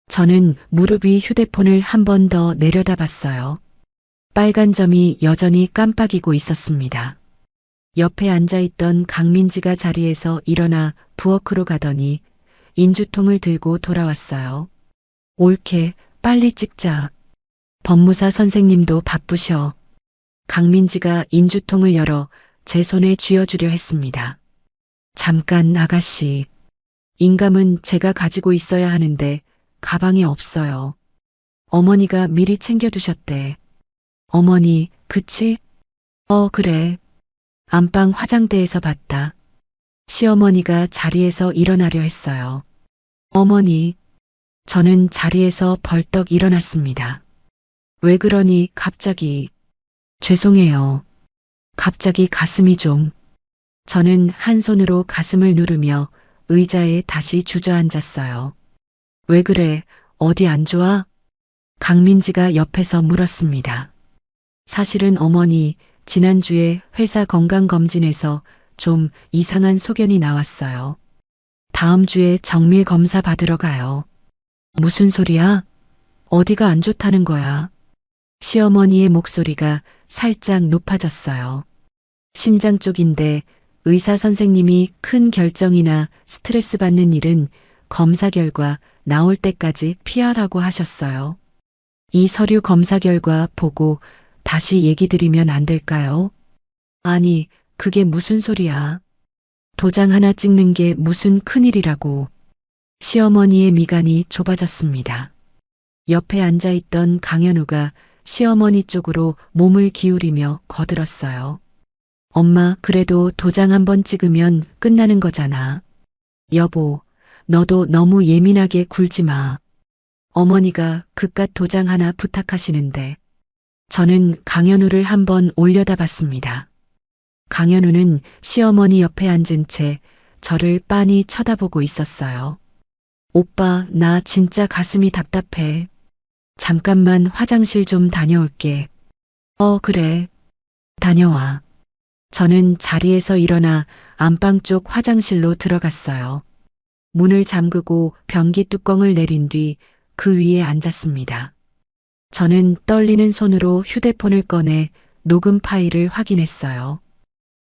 저는 무릎 위 휴대폰을 한 번 더 내려다봤어요. 빨간 점이 여전히 깜빡이고 있었습니다. 옆에 앉아있던 강민지가 자리에서 일어나 부엌으로 가더니 인주통을 들고 돌아왔어요. 옳게 빨리 찍자. 법무사 선생님도 바쁘셔. 강민지가 인주통을 열어 제 손에 쥐어주려 했습니다. 잠깐 아가씨. 인감은 제가 가지고 있어야 하는데 가방에 없어요. 어머니가 미리 챙겨두셨대. 어머니, 그치? 그래. 안방 화장대에서 봤다. 시어머니가 자리에서 일어나려 했어요. 어머니, 저는 자리에서 벌떡 일어났습니다. 왜 그러니 갑자기. 죄송해요. 갑자기 가슴이 좀. 저는 한 손으로 가슴을 누르며 의자에 다시 주저앉았어요. 왜 그래? 어디 안 좋아? 강민지가 옆에서 물었습니다. 사실은 어머니, 지난주에 회사 건강검진에서 좀 이상한 소견이 나왔어요. 다음 주에 정밀 검사 받으러 가요. 무슨 소리야? 어디가 안 좋다는 거야? 시어머니의 목소리가 살짝 높아졌어요. 심장 쪽인데 의사 선생님이 큰 결정이나 스트레스 받는 일은 검사 결과 나올 때까지 피하라고 하셨어요. 이 서류 검사 결과 보고 다시 얘기 드리면 안 될까요? 아니, 그게 무슨 소리야. 도장 하나 찍는 게 무슨 큰일이라고. 시어머니의 미간이 좁아졌습니다. 옆에 앉아있던 강현우가 시어머니 쪽으로 몸을 기울이며 거들었어요. 엄마, 그래도 도장 한번 찍으면 끝나는 거잖아. 여보, 너도 너무 예민하게 굴지 마. 어머니가 그깟 도장 하나 부탁하시는데. 저는 강현우를 한번 올려다봤습니다. 강현우는 시어머니 옆에 앉은 채 저를 빤히 쳐다보고 있었어요. 오빠, 나 진짜 가슴이 답답해. 잠깐만 화장실 좀 다녀올게. 그래. 다녀와. 저는 자리에서 일어나 안방 쪽 화장실로 들어갔어요. 문을 잠그고 변기 뚜껑을 내린 뒤 그 위에 앉았습니다. 저는 떨리는 손으로 휴대폰을 꺼내 녹음 파일을 확인했어요.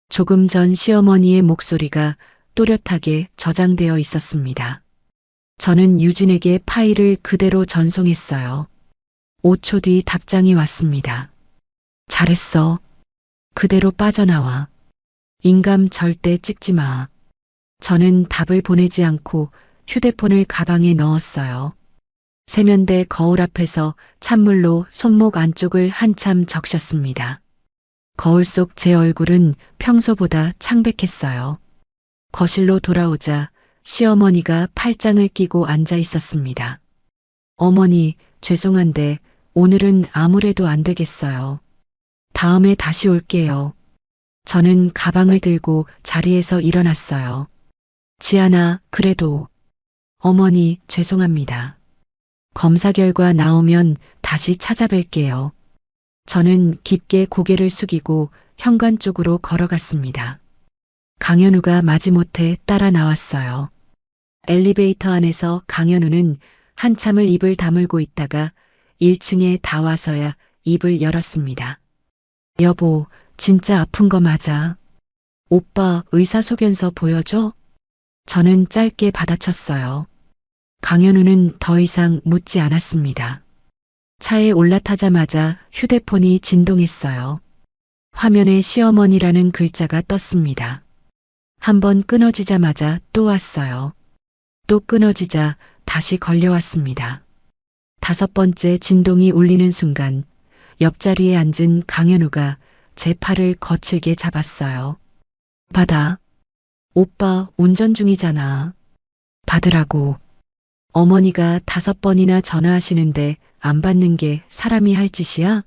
조금 전 시어머니의 목소리가 또렷하게 저장되어 있었습니다. 저는 유진에게 파일을 그대로 전송했어요. 5초 뒤 답장이 왔습니다. 잘했어. 그대로 빠져나와. 인감 절대 찍지 마. 저는 답을 보내지 않고 휴대폰을 가방에 넣었어요. 세면대 거울 앞에서 찬물로 손목 안쪽을 한참 적셨습니다. 거울 속 제 얼굴은 평소보다 창백했어요. 거실로 돌아오자 시어머니가 팔짱을 끼고 앉아 있었습니다. 어머니, 죄송한데 오늘은 아무래도 안 되겠어요. 다음에 다시 올게요. 저는 가방을 들고 자리에서 일어났어요. 지아나, 그래도. 어머니, 죄송합니다. 검사 결과 나오면 다시 찾아뵐게요. 저는 깊게 고개를 숙이고 현관 쪽으로 걸어갔습니다. 강현우가 마지못해 따라 나왔어요. 엘리베이터 안에서 강현우는 한참을 입을 다물고 있다가 1층에 다 와서야 입을 열었습니다. 여보, 진짜 아픈 거 맞아. 오빠 의사소견서 보여줘? 저는 짧게 받아쳤어요. 강현우는 더 이상 묻지 않았습니다. 차에 올라타자마자 휴대폰이 진동했어요. 화면에 시어머니라는 글자가 떴습니다. 한번 끊어지자마자 또 왔어요. 또 끊어지자 다시 걸려왔습니다. 5번째 진동이 울리는 순간 옆자리에 앉은 강현우가 제 팔을 거칠게 잡았어요. 받아. 오빠 운전 중이잖아. 받으라고. 어머니가 5번이나 전화하시는데 안 받는 게 사람이 할 짓이야?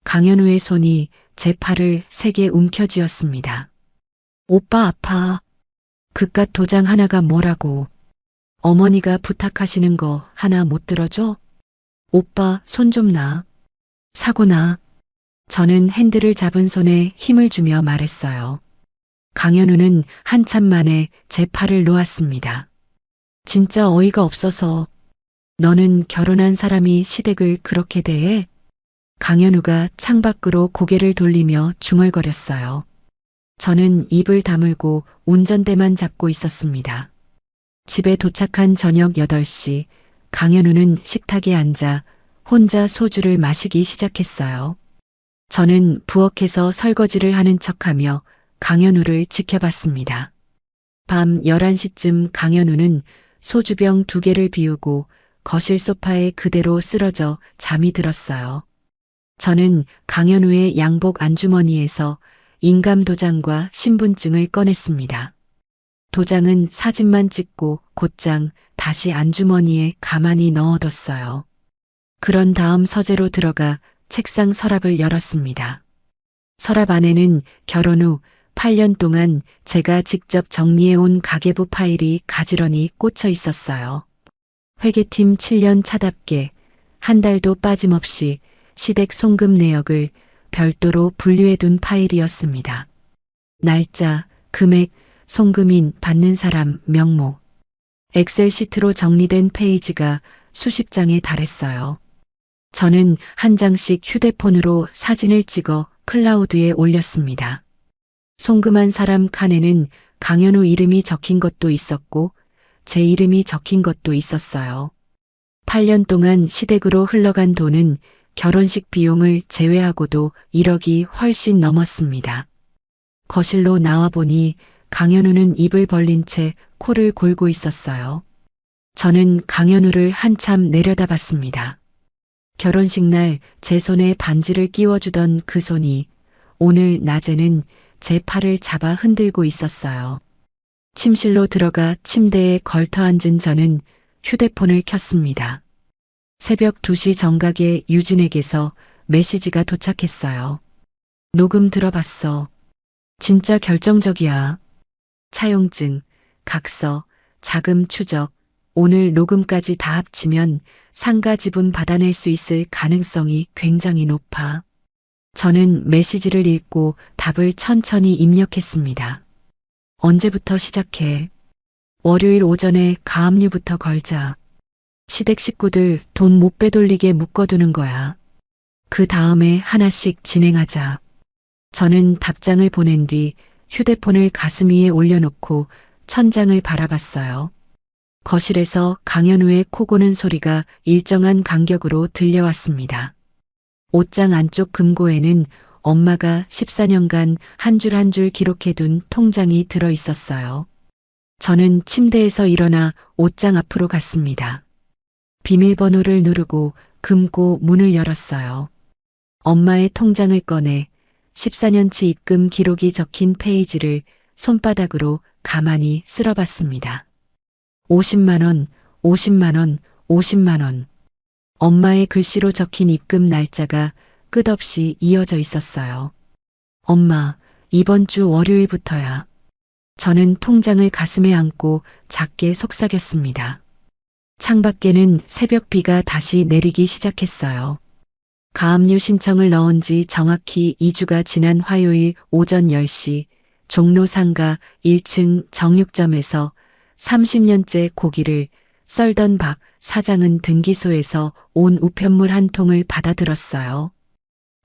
강현우의 손이 제 팔을 세게 움켜쥐었습니다. 오빠 아파. 그깟 도장 하나가 뭐라고. 어머니가 부탁하시는 거 하나 못 들어줘? 오빠 손 좀 놔. 사고나. 저는 핸들을 잡은 손에 힘을 주며 말했어요. 강현우는 한참 만에 제 팔을 놓았습니다. 진짜 어이가 없어서. 너는 결혼한 사람이 시댁을 그렇게 대해? 강현우가 창밖으로 고개를 돌리며 중얼거렸어요. 저는 입을 다물고 운전대만 잡고 있었습니다. 집에 도착한 저녁 8시, 강현우는 식탁에 앉아 혼자 소주를 마시기 시작했어요. 저는 부엌에서 설거지를 하는 척하며 강현우를 지켜봤습니다. 밤 11시쯤 강현우는 소주병 2개를 비우고 거실 소파에 그대로 쓰러져 잠이 들었어요. 저는 강현우의 양복 안주머니에서 인감도장과 신분증을 꺼냈습니다. 도장은 사진만 찍고 곧장 다시 안주머니에 가만히 넣어뒀어요. 그런 다음 서재로 들어가 책상 서랍을 열었습니다. 서랍 안에는 결혼 후 8년 동안 제가 직접 정리해온 가계부 파일이 가지런히 꽂혀 있었어요. 회계팀 7년 차답게 한 달도 빠짐없이 시댁 송금 내역을 별도로 분류해둔 파일이었습니다. 날짜, 금액, 송금인, 받는 사람, 명목. 엑셀 시트로 정리된 페이지가 수십 장에 달했어요. 저는 한 장씩 휴대폰으로 사진을 찍어 클라우드에 올렸습니다. 송금한 사람 칸에는 강현우 이름이 적힌 것도 있었고 제 이름이 적힌 것도 있었어요. 8년 동안 시댁으로 흘러간 돈은 결혼식 비용을 제외하고도 1억이 훨씬 넘었습니다. 거실로 나와보니 강현우는 입을 벌린 채 코를 골고 있었어요. 저는 강현우를 한참 내려다봤습니다. 결혼식 날 제 손에 반지를 끼워주던 그 손이 오늘 낮에는 제 팔을 잡아 흔들고 있었어요. 침실로 들어가 침대에 걸터앉은 저는 휴대폰을 켰습니다. 새벽 2시 정각에 유진에게서 메시지가 도착했어요. 녹음 들어봤어. 진짜 결정적이야. 차용증, 각서, 자금 추적, 오늘 녹음까지 다 합치면 상가 지분 받아낼 수 있을 가능성이 굉장히 높아. 저는 메시지를 읽고 답을 천천히 입력했습니다. 언제부터 시작해? 월요일 오전에 가압류부터 걸자. 시댁 식구들 돈 못 빼돌리게 묶어두는 거야. 그 다음에 하나씩 진행하자. 저는 답장을 보낸 뒤 휴대폰을 가슴 위에 올려놓고 천장을 바라봤어요. 거실에서 강현우의 코 고는 소리가 일정한 간격으로 들려왔습니다. 옷장 안쪽 금고에는 엄마가 14년간 한 줄 한 줄 기록해둔 통장이 들어 있었어요. 저는 침대에서 일어나 옷장 앞으로 갔습니다. 비밀번호를 누르고 금고 문을 열었어요. 엄마의 통장을 꺼내 14년치 입금 기록이 적힌 페이지를 손바닥으로 가만히 쓸어봤습니다. 50만 원, 50만 원, 50만 원. 엄마의 글씨로 적힌 입금 날짜가 끝없이 이어져 있었어요. 엄마, 이번 주 월요일부터야. 저는 통장을 가슴에 안고 작게 속삭였습니다. 창밖에는 새벽비가 다시 내리기 시작했어요. 가압류 신청을 넣은 지 정확히 2주가 지난 화요일 오전 10시 종로 상가 1층 정육점에서 30년째 고기를 썰던 박 사장은 등기소에서 온 우편물 한 통을 받아들었어요.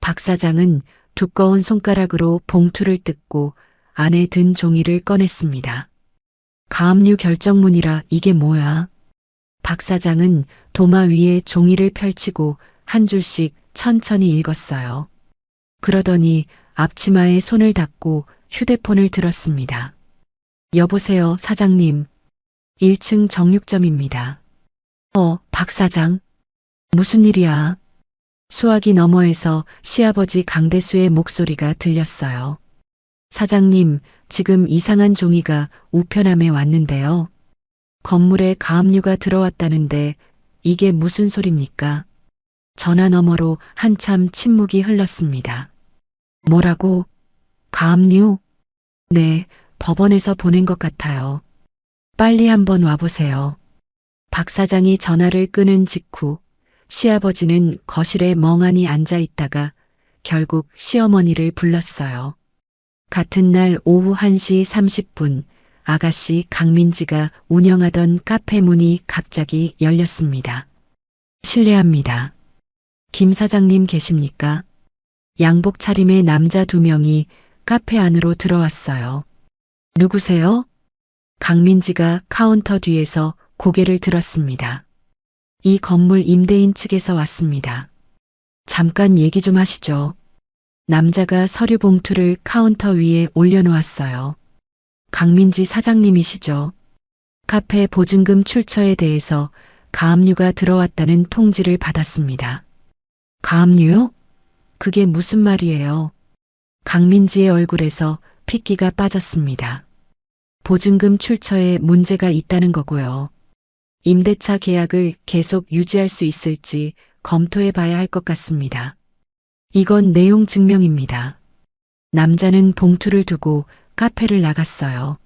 박 사장은 두꺼운 손가락으로 봉투를 뜯고 안에 든 종이를 꺼냈습니다. 가압류 결정문이라 이게 뭐야? 박 사장은 도마 위에 종이를 펼치고 한 줄씩 천천히 읽었어요. 그러더니 앞치마에 손을 닦고 휴대폰을 들었습니다. 여보세요, 사장님. 1층 정육점입니다. 박 사장. 무슨 일이야? 수화기 너머에서 시아버지 강대수의 목소리가 들렸어요. 사장님, 지금 이상한 종이가 우편함에 왔는데요. 건물에 가압류가 들어왔다는데 이게 무슨 소립니까? 전화 너머로 한참 침묵이 흘렀습니다. 뭐라고? 가압류? 네, 법원에서 보낸 것 같아요. 빨리 한번 와보세요. 박 사장이 전화를 끊은 직후 시아버지는 거실에 멍하니 앉아 있다가 결국 시어머니를 불렀어요. 같은 날 오후 1시 30분 아가씨 강민지가 운영하던 카페 문이 갑자기 열렸습니다. 실례합니다. 김 사장님 계십니까? 양복 차림의 남자 2명이 카페 안으로 들어왔어요. 누구세요? 강민지가 카운터 뒤에서 고개를 들었습니다. 이 건물 임대인 측에서 왔습니다. 잠깐 얘기 좀 하시죠. 남자가 서류 봉투를 카운터 위에 올려놓았어요. 강민지 사장님이시죠? 카페 보증금 출처에 대해서 가압류가 들어왔다는 통지를 받았습니다. 가압류요? 그게 무슨 말이에요? 강민지의 얼굴에서 핏기가 빠졌습니다. 보증금 출처에 문제가 있다는 거고요. 임대차 계약을 계속 유지할 수 있을지 검토해 봐야 할 것 같습니다. 이건 내용 증명입니다. 남자는 봉투를 두고 카페를 나갔어요.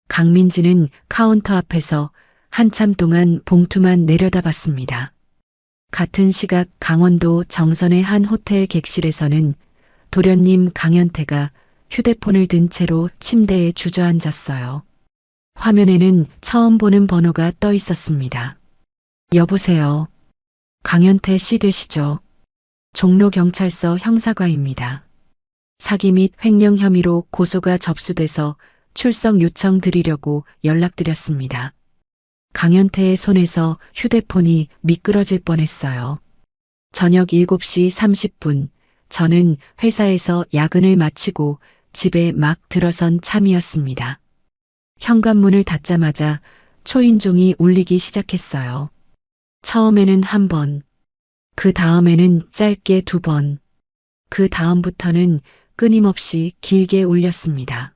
강민지는 카운터 앞에서 한참 동안 봉투만 내려다봤습니다. 같은 시각 강원도 정선의 한 호텔 객실에서는 도련님 강현태가 휴대폰을 든 채로 침대에 주저앉았어요. 화면에는 처음 보는 번호가 떠 있었습니다. 여보세요. 강현태 씨 되시죠? 종로경찰서 형사과입니다. 사기 및 횡령 혐의로 고소가 접수돼서 출석 요청 드리려고 연락드렸습니다. 강현태의 손에서 휴대폰이 미끄러질 뻔했어요. 저녁 7시 30분 저는 회사에서 야근을 마치고 집에 막 들어선 참이었습니다. 현관문을 닫자마자 초인종이 울리기 시작했어요. 처음에는 1번, 그 다음에는 짧게 2번, 그 다음부터는 끊임없이 길게 울렸습니다.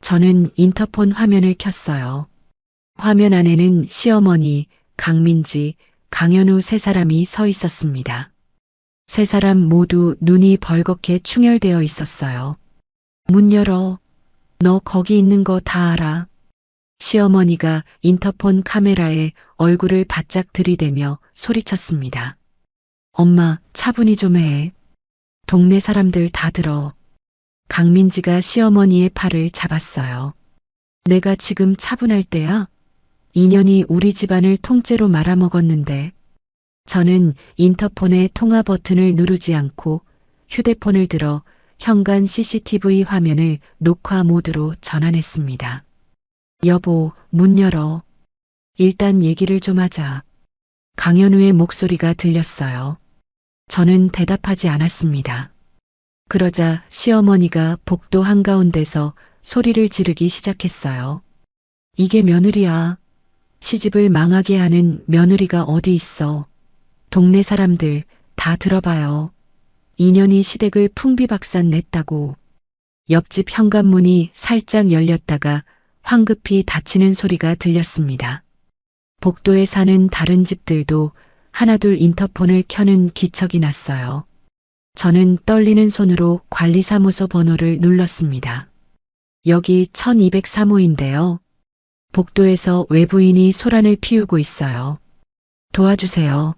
저는 인터폰 화면을 켰어요. 화면 안에는 시어머니, 강민지, 강현우 3사람이 서 있었습니다. 3사람 모두 눈이 벌겋게 충혈되어 있었어요. 문 열어. 너 거기 있는 거 다 알아. 시어머니가 인터폰 카메라에 얼굴을 바짝 들이대며 소리쳤습니다. 엄마, 차분히 좀 해. 동네 사람들 다 들어. 강민지가 시어머니의 팔을 잡았어요. 내가 지금 차분할 때야? 인연이 우리 집안을 통째로 말아먹었는데. 저는 인터폰의 통화 버튼을 누르지 않고 휴대폰을 들어 현관 CCTV 화면을 녹화 모드로 전환했습니다. 여보, 문 열어. 일단 얘기를 좀 하자. 강현우의 목소리가 들렸어요. 저는 대답하지 않았습니다. 그러자 시어머니가 복도 한가운데서 소리를 지르기 시작했어요. 이게 며느리야. 시집을 망하게 하는 며느리가 어디 있어. 동네 사람들 다 들어봐요. 2년이 시댁을 풍비박산 냈다고. 옆집 현관문이 살짝 열렸다가 황급히 닫히는 소리가 들렸습니다. 복도에 사는 다른 집들도 하나둘 인터폰을 켜는 기척이 났어요. 저는 떨리는 손으로 관리사무소 번호를 눌렀습니다. 여기 1203호인데요. 복도에서 외부인이 소란을 피우고 있어요. 도와주세요.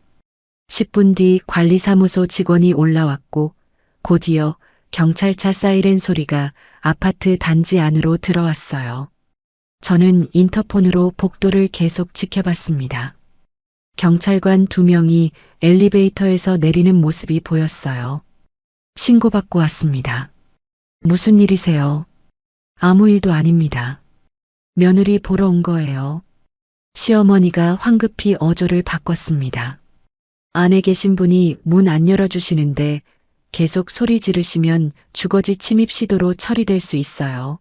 10분 뒤 관리사무소 직원이 올라왔고 곧이어 경찰차 사이렌 소리가 아파트 단지 안으로 들어왔어요. 저는 인터폰으로 복도를 계속 지켜봤습니다. 경찰관 2명이 엘리베이터에서 내리는 모습이 보였어요. 신고받고 왔습니다. 무슨 일이세요? 아무 일도 아닙니다. 며느리 보러 온 거예요. 시어머니가 황급히 어조를 바꿨습니다. 안에 계신 분이 문 안 열어주시는데 계속 소리 지르시면 주거지 침입 시도로 처리될 수 있어요.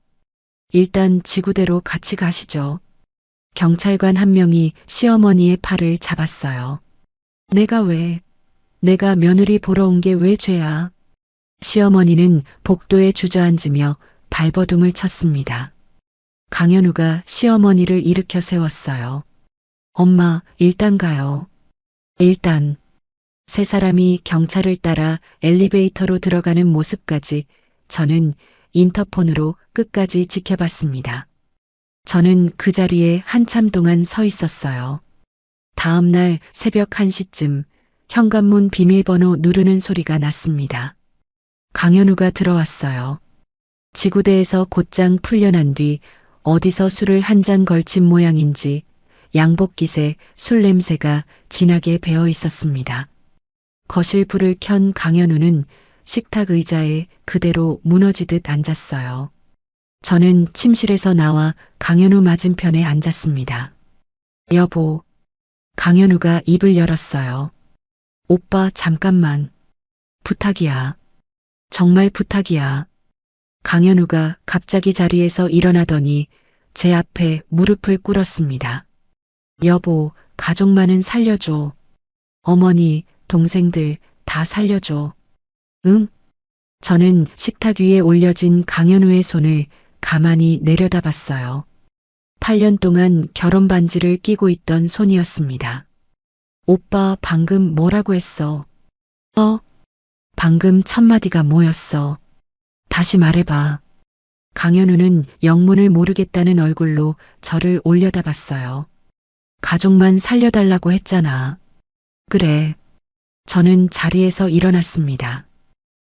일단 지구대로 같이 가시죠. 경찰관 한 명이 시어머니의 팔을 잡았어요. 내가 며느리 보러 온 게 왜 죄야? 시어머니는 복도에 주저앉으며 발버둥을 쳤습니다. 강현우가 시어머니를 일으켜 세웠어요. 엄마, 일단 가요. 일단. 세 사람이 경찰을 따라 엘리베이터로 들어가는 모습까지 저는 인터폰으로 끝까지 지켜봤습니다. 저는 그 자리에 한참 동안 서 있었어요. 다음 날 새벽 1시쯤 현관문 비밀번호 누르는 소리가 났습니다. 강현우가 들어왔어요. 지구대에서 곧장 풀려난 뒤 어디서 술을 한 잔 걸친 모양인지 양복깃에 술 냄새가 진하게 배어 있었습니다. 거실 불을 켠 강현우는 식탁 의자에 그대로 무너지듯 앉았어요. 저는 침실에서 나와 강현우 맞은편에 앉았습니다. 여보. 강현우가 입을 열었어요. 오빠 잠깐만. 부탁이야. 정말 부탁이야. 강현우가 갑자기 자리에서 일어나더니 제 앞에 무릎을 꿇었습니다. 여보, 가족만은 살려줘. 어머니, 동생들 다 살려줘. 응? 저는 식탁 위에 올려진 강현우의 손을 가만히 내려다봤어요. 8년 동안 결혼 반지를 끼고 있던 손이었습니다. 오빠 방금 뭐라고 했어? 방금 첫마디가 뭐였어? 다시 말해봐. 강현우는 영문을 모르겠다는 얼굴로 저를 올려다봤어요. 가족만 살려달라고 했잖아. 그래. 저는 자리에서 일어났습니다.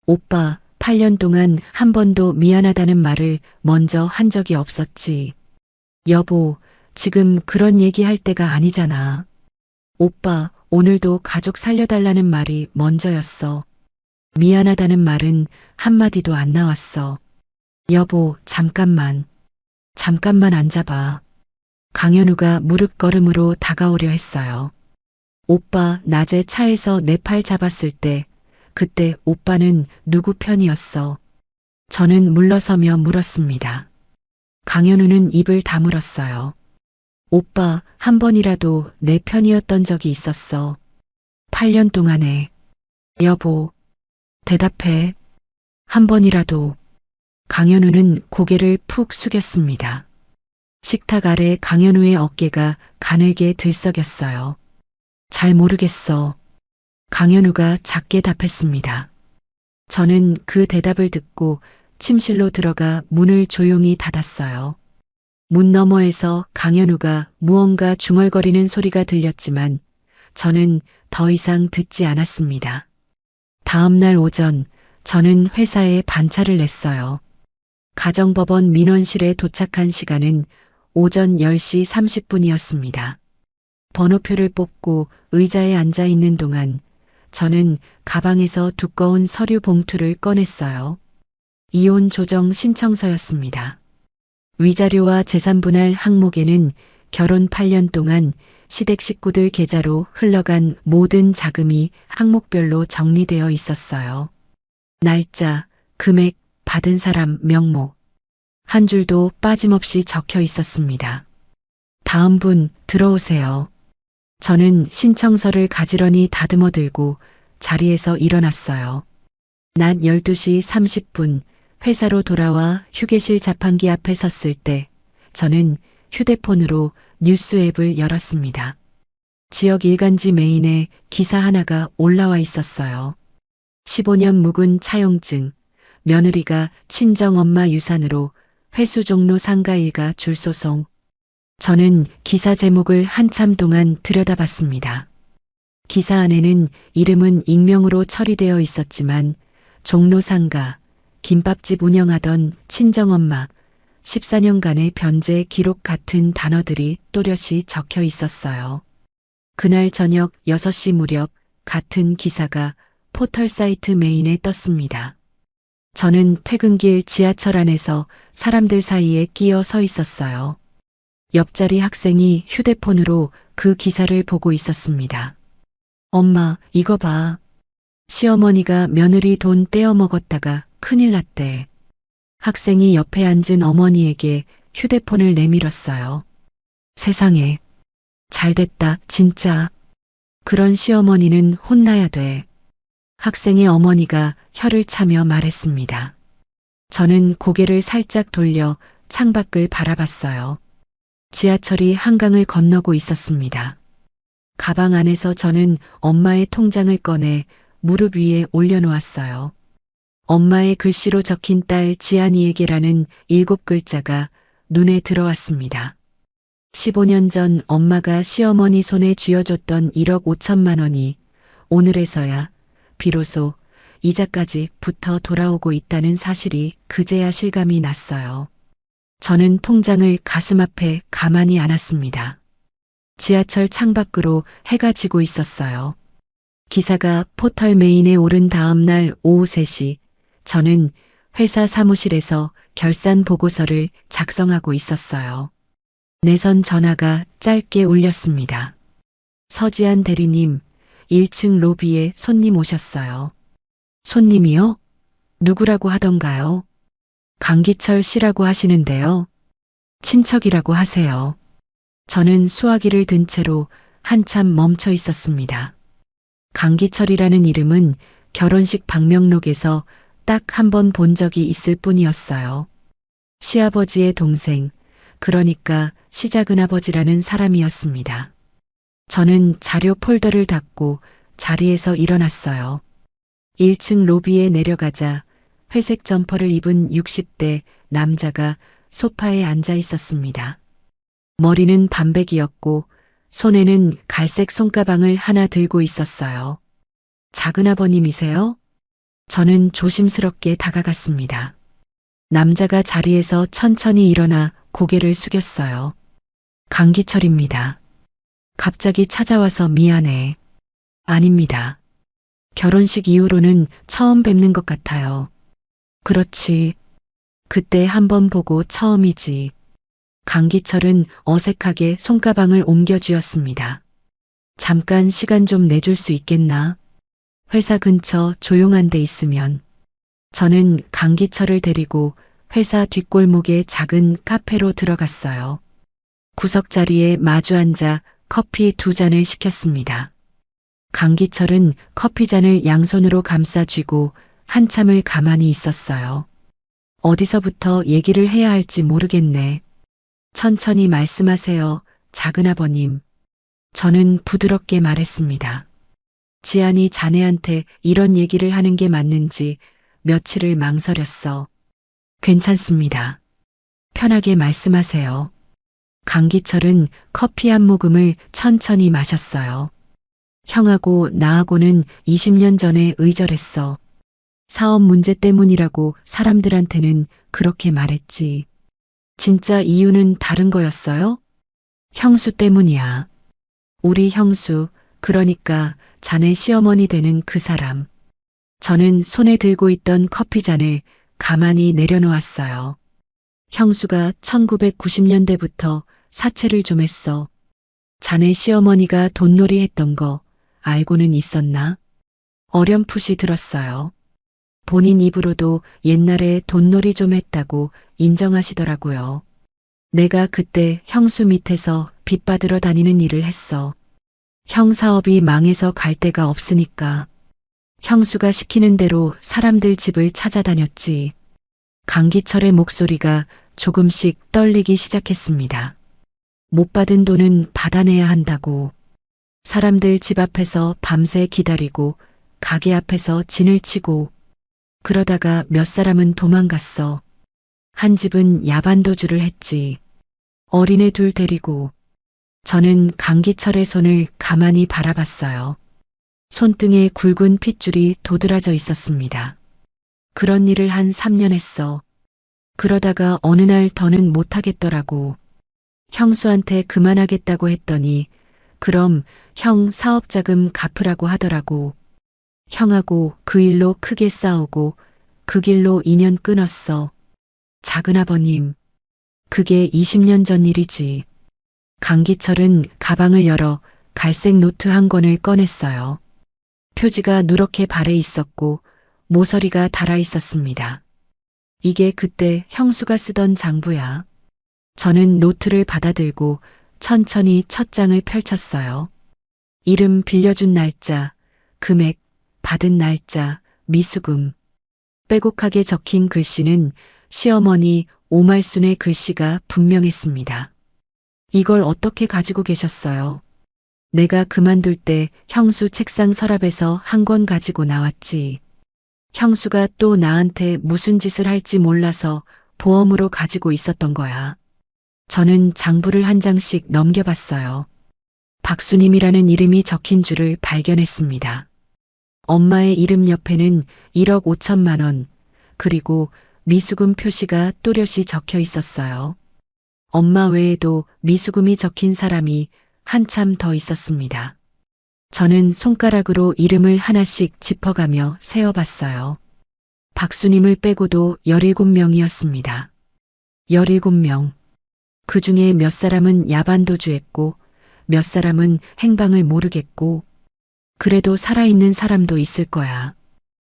오빠, 8년 동안 한 번도 미안하다는 말을 먼저 한 적이 없었지. 여보, 지금 그런 얘기할 때가 아니잖아. 오빠, 오늘도 가족 살려달라는 말이 먼저였어. 미안하다는 말은 한마디도 안 나왔어. 여보, 잠깐만 앉아봐. 강현우가 무릎걸음으로 다가오려 했어요. 오빠, 낮에 차에서 내 팔 잡았을 때 그때 오빠는 누구 편이었어? 저는 물러서며 물었습니다. 강현우는 입을 다물었어요. 오빠, 한 번이라도 내 편이었던 적이 있었어. 8년 동안에. 여보, 대답해. 한 번이라도. 강현우는 고개를 푹 숙였습니다. 식탁 아래 강현우의 어깨가 가늘게 들썩였어요. 잘 모르겠어. 강현우가 작게 답했습니다. 저는 그 대답을 듣고 침실로 들어가 문을 조용히 닫았어요. 문 너머에서 강현우가 무언가 중얼거리는 소리가 들렸지만 저는 더 이상 듣지 않았습니다. 다음 날 오전 저는 회사에 반차를 냈어요. 가정법원 민원실에 도착한 시간은 오전 10시 30분이었습니다. 번호표를 뽑고 의자에 앉아 있는 동안 저는 가방에서 두꺼운 서류 봉투를 꺼냈어요. 이혼 조정 신청서였습니다. 위자료와 재산분할 항목에는 결혼 8년 동안 시댁 식구들 계좌로 흘러간 모든 자금이 항목별로 정리되어 있었어요. 날짜, 금액, 받은 사람 명목, 한 줄도 빠짐없이 적혀 있었습니다. 다음 분 들어오세요. 저는 신청서를 가지런히 다듬어 들고 자리에서 일어났어요. 낮 12시 30분 회사로 돌아와 휴게실 자판기 앞에 섰을 때 저는 휴대폰으로 뉴스 앱을 열었습니다. 지역 일간지 메인에 기사 하나가 올라와 있었어요. 15년 묵은 차용증, 며느리가 친정엄마 유산으로 회수 종로 상가 일가 줄소송. 저는 기사 제목을 한참 동안 들여다봤습니다. 기사 안에는 이름은 익명으로 처리되어 있었지만 종로 상가, 김밥집 운영하던 친정엄마, 14년간의 변제 기록 같은 단어들이 또렷이 적혀 있었어요. 그날 저녁 6시 무렵 같은 기사가 포털 사이트 메인에 떴습니다. 저는 퇴근길 지하철 안에서 사람들 사이에 끼어 서 있었어요. 옆자리 학생이 휴대폰으로 그 기사를 보고 있었습니다. 엄마, 이거 봐. 시어머니가 며느리 돈 떼어 먹었다가 큰일 났대. 학생이 옆에 앉은 어머니에게 휴대폰을 내밀었어요. 세상에. 잘됐다, 진짜. 그런 시어머니는 혼나야 돼. 학생의 어머니가 혀를 차며 말했습니다. 저는 고개를 살짝 돌려 창밖을 바라봤어요. 지하철이 한강을 건너고 있었습니다. 가방 안에서 저는 엄마의 통장을 꺼내 무릎 위에 올려놓았어요. 엄마의 글씨로 적힌 딸 지안이에게라는 7글자가 눈에 들어왔습니다. 15년 전 엄마가 시어머니 손에 쥐어줬던 1억 5천만 원이 오늘에서야 비로소 이자까지 붙어 돌아오고 있다는 사실이 그제야 실감이 났어요. 저는 통장을 가슴 앞에 가만히 안았습니다. 지하철 창밖으로 해가 지고 있었어요. 기사가 포털 메인에 오른 다음 날 오후 3시, 저는 회사 사무실에서 결산 보고서를 작성하고 있었어요. 내선 전화가 짧게 울렸습니다. 서지한 대리님, 1층 로비에 손님 오셨어요. 손님이요? 누구라고 하던가요? 강기철 씨라고 하시는데요. 친척이라고 하세요. 저는 수화기를 든 채로 한참 멈춰 있었습니다. 강기철이라는 이름은 결혼식 방명록에서 딱 한 번 본 적이 있을 뿐이었어요. 시아버지의 동생, 그러니까 시작은아버지라는 사람이었습니다. 저는 자료 폴더를 닫고 자리에서 일어났어요. 1층 로비에 내려가자 회색 점퍼를 입은 60대 남자가 소파에 앉아 있었습니다. 머리는 반백이었고 손에는 갈색 손가방을 하나 들고 있었어요. 작은아버님이세요? 저는 조심스럽게 다가갔습니다. 남자가 자리에서 천천히 일어나 고개를 숙였어요. 강기철입니다. 갑자기 찾아와서 미안해. 아닙니다. 결혼식 이후로는 처음 뵙는 것 같아요. 그렇지. 그때 한 번 보고 처음이지. 강기철은 어색하게 손가방을 옮겨 쥐었습니다. 잠깐 시간 좀 내줄 수 있겠나? 회사 근처 조용한 데 있으면. 저는 강기철을 데리고 회사 뒷골목의 작은 카페로 들어갔어요. 구석자리에 마주 앉아 커피 2잔을 시켰습니다. 강기철은 커피잔을 양손으로 감싸 쥐고 한참을 가만히 있었어요. 어디서부터 얘기를 해야 할지 모르겠네. 천천히 말씀하세요, 작은아버님. 저는 부드럽게 말했습니다. 지안이 자네한테 이런 얘기를 하는 게 맞는지 며칠을 망설였어. 괜찮습니다. 편하게 말씀하세요. 강기철은 커피 한 모금을 천천히 마셨어요. 형하고 나하고는 20년 전에 의절했어. 사업 문제 때문이라고 사람들한테는 그렇게 말했지. 진짜 이유는 다른 거였어요? 형수 때문이야. 우리 형수, 그러니까 자네 시어머니 되는 그 사람. 저는 손에 들고 있던 커피잔을 가만히 내려놓았어요. 형수가 1990년대부터 사채를 좀 했어. 자네 시어머니가 돈놀이 했던 거 알고는 있었나? 어렴풋이 들었어요. 본인 입으로도 옛날에 돈놀이 좀 했다고 인정하시더라고요. 내가 그때 형수 밑에서 빚 받으러 다니는 일을 했어. 형 사업이 망해서 갈 데가 없으니까 형수가 시키는 대로 사람들 집을 찾아다녔지. 강기철의 목소리가 조금씩 떨리기 시작했습니다. 못 받은 돈은 받아내야 한다고. 사람들 집 앞에서 밤새 기다리고 가게 앞에서 진을 치고 그러다가 몇 사람은 도망갔어. 한 집은 야반도주를 했지. 어린애 둘 데리고. 저는 강기철의 손을 가만히 바라봤어요. 손등에 굵은 핏줄이 도드라져 있었습니다. 그런 일을 한 3년 했어. 그러다가 어느 날 더는 못하겠더라고. 형수한테 그만하겠다고 했더니 그럼 형 사업자금 갚으라고 하더라고. 형하고 그 일로 크게 싸우고 그 길로 인연 끊었어. 작은아버님, 그게 20년 전 일이지. 강기철은 가방을 열어 갈색 노트 한 권을 꺼냈어요. 표지가 누렇게 발해 있었고 모서리가 달아 있었습니다. 이게 그때 형수가 쓰던 장부야. 저는 노트를 받아들고 천천히 첫 장을 펼쳤어요. 이름 빌려준 날짜, 금액, 받은 날짜, 미수금. 빼곡하게 적힌 글씨는 시어머니 오말순의 글씨가 분명했습니다. 이걸 어떻게 가지고 계셨어요? 내가 그만둘 때 형수 책상 서랍에서 한 권 가지고 나왔지. 형수가 또 나한테 무슨 짓을 할지 몰라서 보험으로 가지고 있었던 거야. 저는 장부를 한 장씩 넘겨봤어요. 박수님이라는 이름이 적힌 줄을 발견했습니다. 엄마의 이름 옆에는 1억 5천만 원, 그리고 미수금 표시가 또렷이 적혀 있었어요. 엄마 외에도 미수금이 적힌 사람이 한참 더 있었습니다. 저는 손가락으로 이름을 하나씩 짚어가며 세어봤어요. 박수님을 빼고도 17명이었습니다. 17명. 그 중에 몇 사람은 야반도주했고 몇 사람은 행방을 모르겠고 그래도 살아있는 사람도 있을 거야.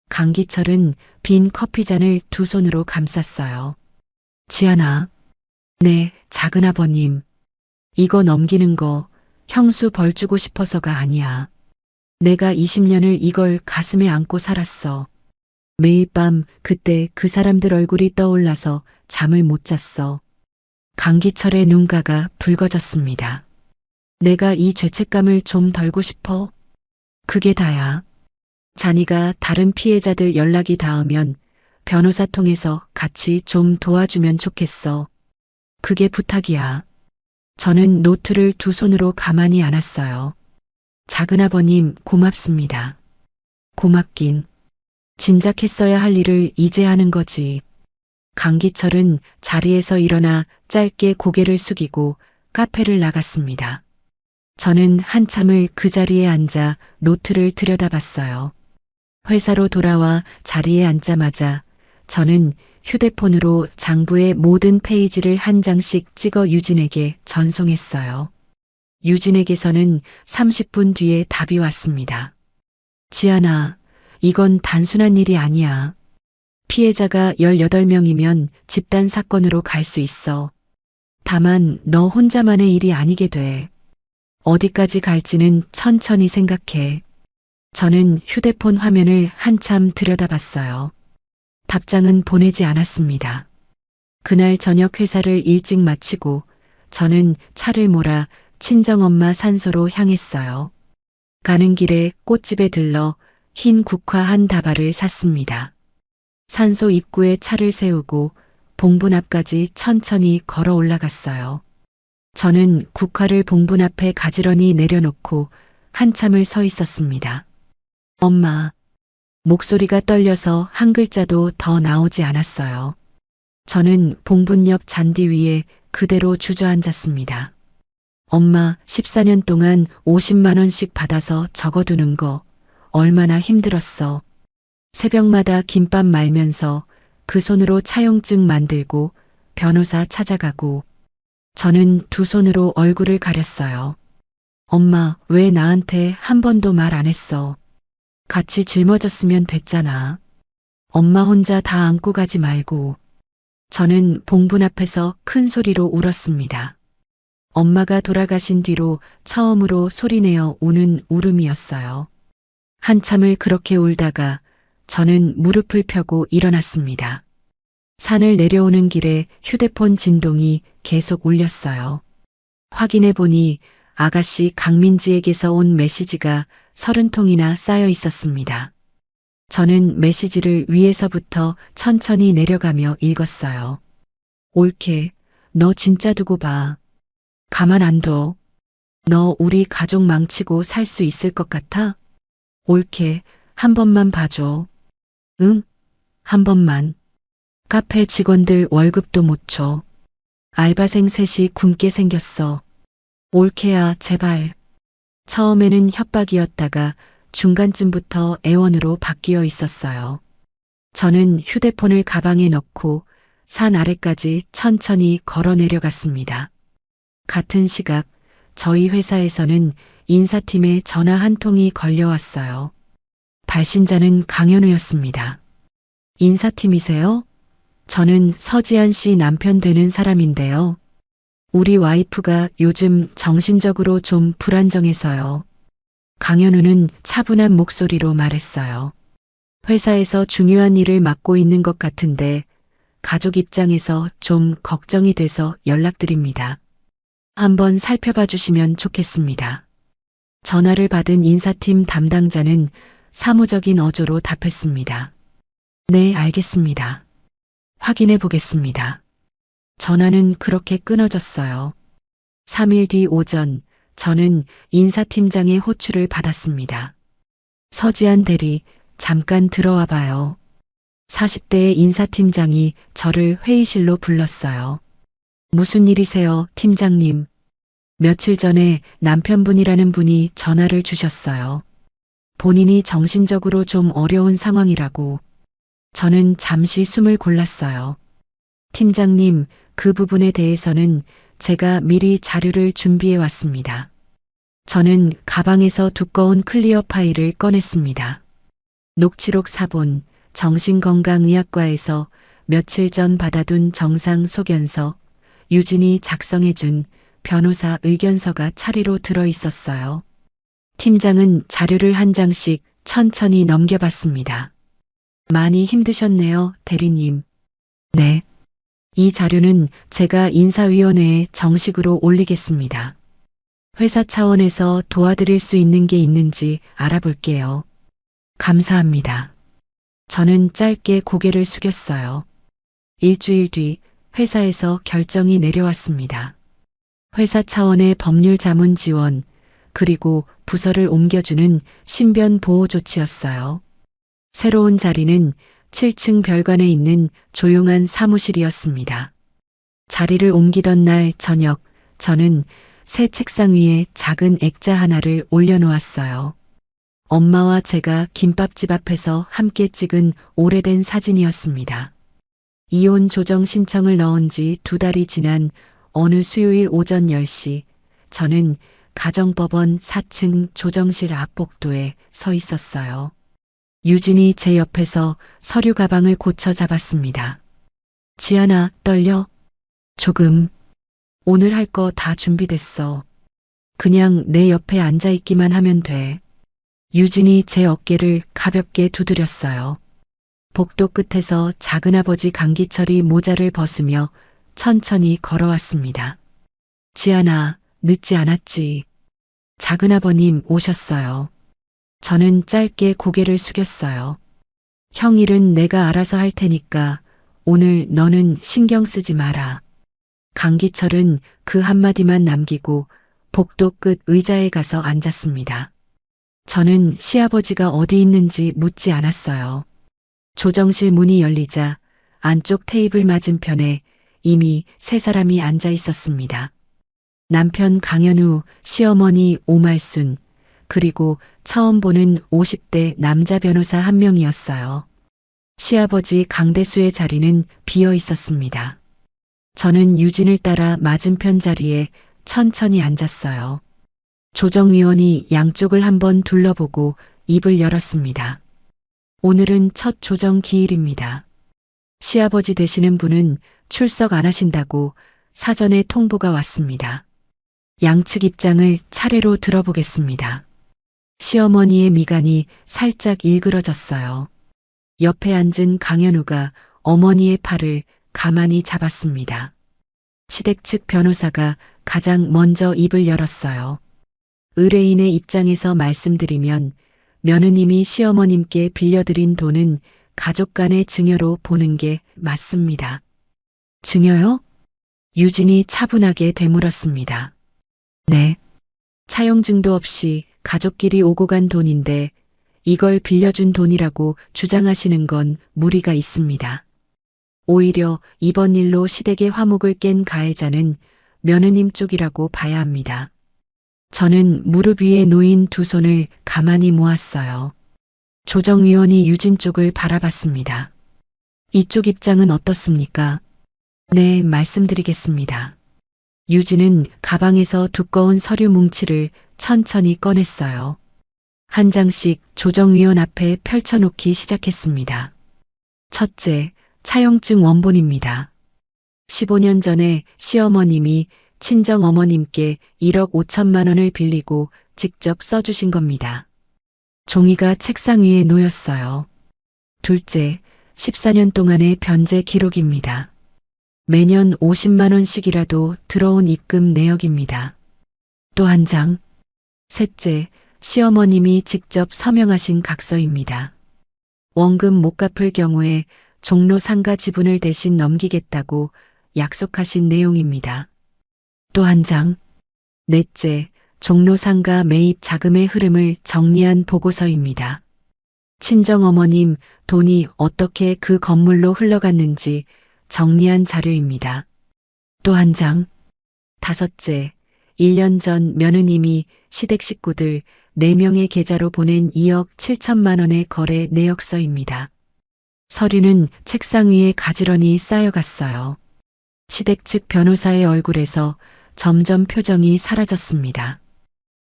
강기철은 빈 커피잔을 두 손으로 감쌌어요. 지안아. 네, 작은아버님. 이거 넘기는 거 형수 벌 주고 싶어서가 아니야. 내가 20년을 이걸 가슴에 안고 살았어. 매일 밤 그때 그 사람들 얼굴이 떠올라서 잠을 못 잤어. 강기철의 눈가가 붉어졌습니다. 내가 이 죄책감을 좀 덜고 싶어. 그게 다야. 자니가 다른 피해자들 연락이 닿으면 변호사 통해서 같이 좀 도와주면 좋겠어. 그게 부탁이야. 저는 노트를 두 손으로 가만히 안았어요. 작은아버님 고맙습니다. 고맙긴. 진작 했어야 할 일을 이제 하는 거지. 강기철은 자리에서 일어나 짧게 고개를 숙이고 카페를 나갔습니다. 저는 한참을 그 자리에 앉아 노트를 들여다봤어요. 회사로 돌아와 자리에 앉자마자 저는 휴대폰으로 장부의 모든 페이지를 한 장씩 찍어 유진에게 전송했어요. 유진에게서는 30분 뒤에 답이 왔습니다. 지안아, 이건 단순한 일이 아니야. 피해자가 18명이면 집단 사건으로 갈 수 있어. 다만 너 혼자만의 일이 아니게 돼. 어디까지 갈지는 천천히 생각해. 저는 휴대폰 화면을 한참 들여다봤어요. 답장은 보내지 않았습니다. 그날 저녁 회사를 일찍 마치고 저는 차를 몰아 친정엄마 산소로 향했어요. 가는 길에 꽃집에 들러 흰 국화 한 다발을 샀습니다. 산소 입구에 차를 세우고 봉분 앞까지 천천히 걸어 올라갔어요. 저는 국화를 봉분 앞에 가지런히 내려놓고 한참을 서 있었습니다. 엄마. 목소리가 떨려서 한 글자도 더 나오지 않았어요. 저는 봉분 옆 잔디 위에 그대로 주저앉았습니다. 엄마 14년 동안 50만 원씩 받아서 적어두는 거 얼마나 힘들었어. 새벽마다 김밥 말면서 그 손으로 차용증 만들고 변호사 찾아가고 저는 두 손으로 얼굴을 가렸어요. 엄마, 왜 나한테 한 번도 말 안 했어? 같이 짊어졌으면 됐잖아. 엄마 혼자 다 안고 가지 말고. 저는 봉분 앞에서 큰 소리로 울었습니다. 엄마가 돌아가신 뒤로 처음으로 소리내어 우는 울음이었어요. 한참을 그렇게 울다가 저는 무릎을 펴고 일어났습니다. 산을 내려오는 길에 휴대폰 진동이 계속 울렸어요. 확인해 보니 아가씨 강민지에게서 온 메시지가 30통이나 쌓여 있었습니다. 저는 메시지를 위에서부터 천천히 내려가며 읽었어요. 올케, 너 진짜 두고 봐. 가만 안 둬. 너 우리 가족 망치고 살 수 있을 것 같아? 올케, 한 번만 봐줘. 응? 한 번만. 카페 직원들 월급도 못 줘. 알바생 셋이 굶게 생겼어. 올케야, 제발. 처음에는 협박이었다가 중간쯤부터 애원으로 바뀌어 있었어요. 저는 휴대폰을 가방에 넣고 산 아래까지 천천히 걸어 내려갔습니다. 같은 시각 저희 회사에서는 인사팀에 전화 한 통이 걸려왔어요. 발신자는 강현우였습니다. 인사팀이세요? 저는 서지한 씨 남편 되는 사람인데요. 우리 와이프가 요즘 정신적으로 좀 불안정해서요. 강현우는 차분한 목소리로 말했어요. 회사에서 중요한 일을 맡고 있는 것 같은데 가족 입장에서 좀 걱정이 돼서 연락드립니다. 한번 살펴봐 주시면 좋겠습니다. 전화를 받은 인사팀 담당자는 사무적인 어조로 답했습니다. 네, 알겠습니다. 확인해 보겠습니다. 전화는 그렇게 끊어졌어요. 3일 뒤 오전, 저는 인사팀장의 호출을 받았습니다. 서지한 대리, 잠깐 들어와 봐요. 40대의 인사팀장이 저를 회의실로 불렀어요. 무슨 일이세요, 팀장님? 며칠 전에 남편분이라는 분이 전화를 주셨어요. 본인이 정신적으로 좀 어려운 상황이라고. 저는 잠시 숨을 골랐어요. 팀장님, 그 부분에 대해서는 제가 미리 자료를 준비해 왔습니다. 저는 가방에서 두꺼운 클리어 파일을 꺼냈습니다. 녹취록 사본, 정신건강의학과에서 며칠 전 받아둔 정상 소견서, 유진이 작성해준 변호사 의견서가 차례로 들어 있었어요. 팀장은 자료를 한 장씩 천천히 넘겨봤습니다. 많이 힘드셨네요, 대리님. 네. 이 자료는 제가 인사위원회에 정식으로 올리겠습니다. 회사 차원에서 도와드릴 수 있는 게 있는지 알아볼게요. 감사합니다. 저는 짧게 고개를 숙였어요. 일주일 뒤 회사에서 결정이 내려왔습니다. 회사 차원의 법률 자문 지원, 그리고 부서를 옮겨주는 신변 보호 조치였어요. 새로운 자리는 7층 별관에 있는 조용한 사무실이었습니다. 자리를 옮기던 날 저녁, 저는 새 책상 위에 작은 액자 하나를 올려놓았어요. 엄마와 제가 김밥집 앞에서 함께 찍은 오래된 사진이었습니다. 이혼 조정 신청을 넣은 지 2달이 지난 어느 수요일 오전 10시, 저는 가정법원 4층 조정실 앞 복도에 서 있었어요. 유진이 제 옆에서 서류 가방을 고쳐 잡았습니다. 지안아, 떨려? 조금. 오늘 할 거 다 준비됐어. 그냥 내 옆에 앉아있기만 하면 돼. 유진이 제 어깨를 가볍게 두드렸어요. 복도 끝에서 작은아버지 강기철이 모자를 벗으며 천천히 걸어왔습니다. 지안아, 늦지 않았지. 작은아버님 오셨어요. 저는 짧게 고개를 숙였어요. 형 일은 내가 알아서 할 테니까 오늘 너는 신경 쓰지 마라. 강기철은 그 한마디만 남기고 복도 끝 의자에 가서 앉았습니다. 저는 시아버지가 어디 있는지 묻지 않았어요. 조정실 문이 열리자 안쪽 테이블 맞은편에 이미 3사람이 앉아 있었습니다. 남편 강현우, 시어머니 오말순, 그리고 처음 보는 50대 남자 변호사 한 명이었어요. 시아버지 강대수의 자리는 비어 있었습니다. 저는 유진을 따라 맞은편 자리에 천천히 앉았어요. 조정위원이 양쪽을 한번 둘러보고 입을 열었습니다. 오늘은 첫 조정 기일입니다. 시아버지 되시는 분은 출석 안 하신다고 사전에 통보가 왔습니다. 양측 입장을 차례로 들어보겠습니다. 시어머니의 미간이 살짝 일그러졌어요. 옆에 앉은 강현우가 어머니의 팔을 가만히 잡았습니다. 시댁 측 변호사가 가장 먼저 입을 열었어요. 의뢰인의 입장에서 말씀드리면 며느님이 시어머님께 빌려드린 돈은 가족 간의 증여로 보는 게 맞습니다. 증여요? 유진이 차분하게 되물었습니다. 네. 차용증도 없이 가족끼리 오고 간 돈인데 이걸 빌려준 돈이라고 주장하시는 건 무리가 있습니다. 오히려 이번 일로 시댁의 화목을 깬 가해자는 며느님 쪽이라고 봐야 합니다. 저는 무릎 위에 놓인 두 손을 가만히 모았어요. 조정위원이 유진 쪽을 바라봤습니다. 이쪽 입장은 어떻습니까? 네, 말씀드리겠습니다. 유진은 가방에서 두꺼운 서류 뭉치를 천천히 꺼냈어요. 한 장씩 조정위원 앞에 펼쳐놓기 시작했습니다. 첫째, 차용증 원본입니다. 15년 전에 시어머님이 친정어머님께 1억 5천만 원을 빌리고 직접 써주신 겁니다. 종이가 책상 위에 놓였어요. 둘째, 14년 동안의 변제 기록입니다. 매년 50만 원씩이라도 들어온 입금 내역입니다. 또 한 장. 셋째, 시어머님이 직접 서명하신 각서입니다. 원금 못 갚을 경우에 종로 상가 지분을 대신 넘기겠다고 약속하신 내용입니다. 또 한 장. 넷째, 종로 상가 매입 자금의 흐름을 정리한 보고서입니다. 친정어머님 돈이 어떻게 그 건물로 흘러갔는지 정리한 자료입니다. 또 한 장. 다섯째, 1년 전 며느님이 시댁 식구들 4명의 계좌로 보낸 2억 7천만 원의 거래 내역서입니다. 서류는 책상 위에 가지런히 쌓여갔어요. 시댁 측 변호사의 얼굴에서 점점 표정이 사라졌습니다.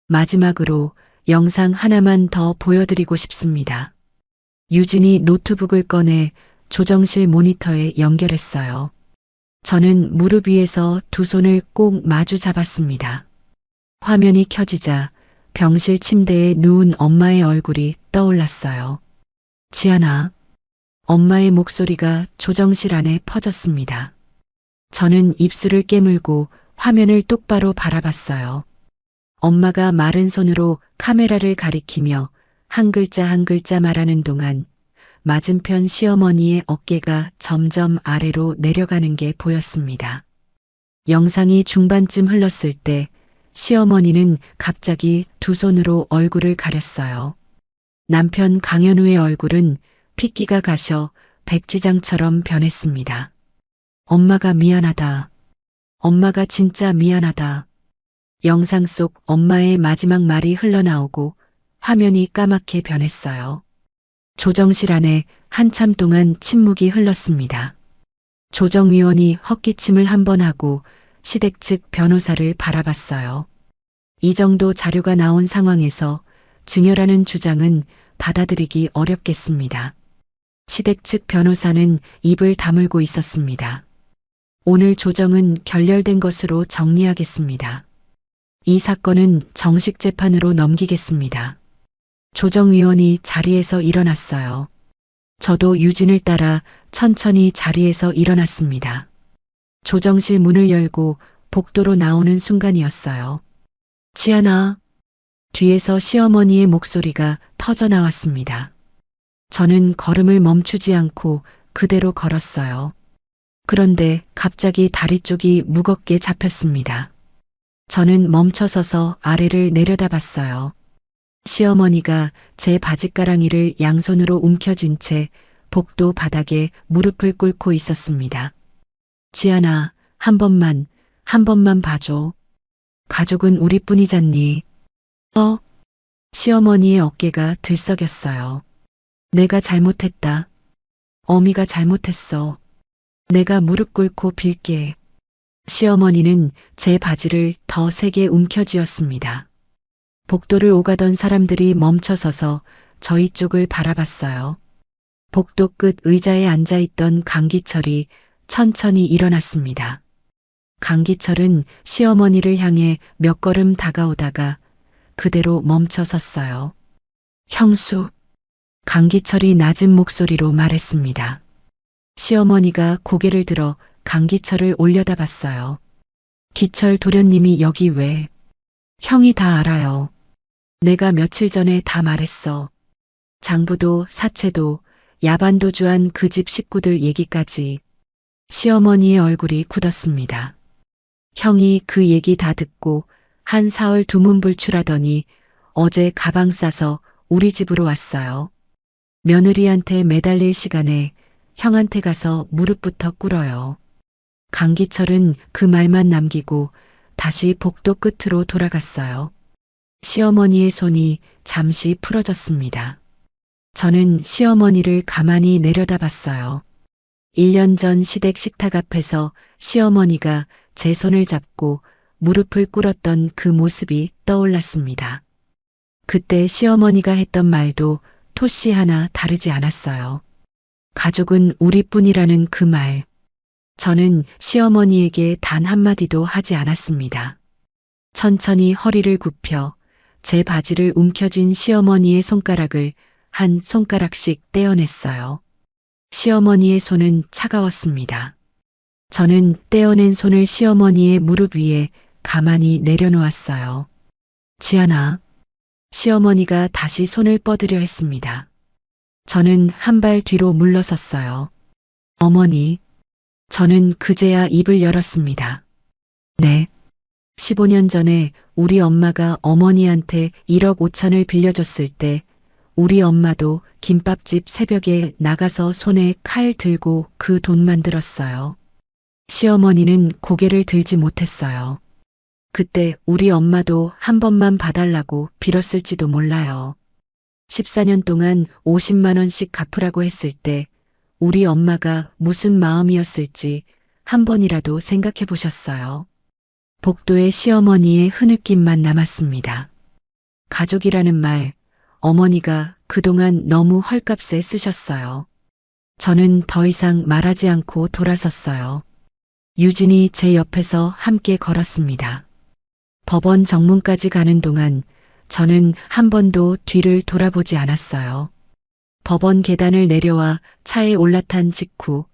마지막으로 영상 하나만 더 보여드리고 싶습니다. 유진이 노트북을 꺼내 조정실 모니터에 연결했어요. 저는 무릎 위에서 두 손을 꼭 마주 잡았습니다. 화면이 켜지자 병실 침대에 누운 엄마의 얼굴이 떠올랐어요. 지안아. 엄마의 목소리가 조정실 안에 퍼졌습니다. 저는 입술을 깨물고 화면을 똑바로 바라봤어요. 엄마가 마른 손으로 카메라를 가리키며 한 글자 한 글자 말하는 동안 맞은편 시어머니의 어깨가 점점 아래로 내려가는 게 보였습니다. 영상이 중반쯤 흘렀을 때 시어머니는 갑자기 두 손으로 얼굴을 가렸어요. 남편 강현우의 얼굴은 핏기가 가셔 백지장처럼 변했습니다. 엄마가 미안하다. 엄마가 진짜 미안하다. 영상 속 엄마의 마지막 말이 흘러나오고 화면이 까맣게 변했어요. 조정실 안에 한참 동안 침묵이 흘렀습니다. 조정위원이 헛기침을 한 번 하고 시댁 측 변호사를 바라봤어요. 이 정도 자료가 나온 상황에서 증여라는 주장은 받아들이기 어렵겠습니다. 시댁 측 변호사는 입을 다물고 있었습니다. 오늘 조정은 결렬된 것으로 정리하겠습니다. 이 사건은 정식 재판으로 넘기겠습니다. 조정위원이 자리에서 일어났어요. 저도 유진을 따라 천천히 자리에서 일어났습니다. 조정실 문을 열고 복도로 나오는 순간이었어요. 지안아. 뒤에서 시어머니의 목소리가 터져 나왔습니다. 저는 걸음을 멈추지 않고 그대로 걸었어요. 그런데 갑자기 다리 쪽이 무겁게 잡혔습니다. 저는 멈춰서서 아래를 내려다봤어요. 시어머니가 제 바짓가랑이를 양손으로 움켜쥔 채 복도 바닥에 무릎을 꿇고 있었습니다. 지안아, 한 번만 봐줘. 가족은 우리뿐이잖니. 시어머니의 어깨가 들썩였어요. 내가 잘못했다. 어미가 잘못했어. 내가 무릎 꿇고 빌게. 시어머니는 제 바지를 더 세게 움켜쥐었습니다. 복도를 오가던 사람들이 멈춰서서 저희 쪽을 바라봤어요. 복도 끝 의자에 앉아있던 강기철이 천천히 일어났습니다. 강기철은 시어머니를 향해 몇 걸음 다가오다가 그대로 멈춰 섰어요. 형수, 강기철이 낮은 목소리로 말했습니다. 시어머니가 고개를 들어 강기철을 올려다봤어요. 기철 도련님이 여기 왜? 형이 다 알아요. 내가 며칠 전에 다 말했어. 장부도 사채도 야반도주한 그 집 식구들 얘기까지. 시어머니의 얼굴이 굳었습니다. 형이 그 얘기 다 듣고 한 사흘 두문불출하더니 어제 가방 싸서 우리 집으로 왔어요. 며느리한테 매달릴 시간에 형한테 가서 무릎부터 꿇어요. 강기철은 그 말만 남기고 다시 복도 끝으로 돌아갔어요. 시어머니의 손이 잠시 풀어졌습니다. 저는 시어머니를 가만히 내려다봤어요. 1년 전 시댁 식탁 앞에서 시어머니가 제 손을 잡고 무릎을 꿇었던 그 모습이 떠올랐습니다. 그때 시어머니가 했던 말도 토씨 하나 다르지 않았어요. 가족은 우리뿐이라는 그 말. 저는 시어머니에게 단 한마디도 하지 않았습니다. 천천히 허리를 굽혀 제 바지를 움켜쥔 시어머니의 손가락을 한 손가락씩 떼어냈어요. 시어머니의 손은 차가웠습니다. 저는 떼어낸 손을 시어머니의 무릎 위에 가만히 내려놓았어요. 지안아. 시어머니가 다시 손을 뻗으려 했습니다. 저는 한 발 뒤로 물러섰어요. 어머니. 저는 그제야 입을 열었습니다. 네. 15년 전에 우리 엄마가 어머니한테 1억 5천을 빌려줬을 때 우리 엄마도 김밥집 새벽에 나가서 손에 칼 들고 그 돈만 들었어요. 시어머니는 고개를 들지 못했어요. 그때 우리 엄마도 한 번만 봐달라고 빌었을지도 몰라요. 14년 동안 50만 원씩 갚으라고 했을 때 우리 엄마가 무슨 마음이었을지 한 번이라도 생각해 보셨어요. 복도에 시어머니의 흐느낌만 남았습니다. 가족이라는 말, 어머니가 그동안 너무 헐값에 쓰셨어요. 저는 더 이상 말하지 않고 돌아섰어요. 유진이 제 옆에서 함께 걸었습니다. 법원 정문까지 가는 동안 저는 한 번도 뒤를 돌아보지 않았어요. 법원 계단을 내려와 차에 올라탄 직후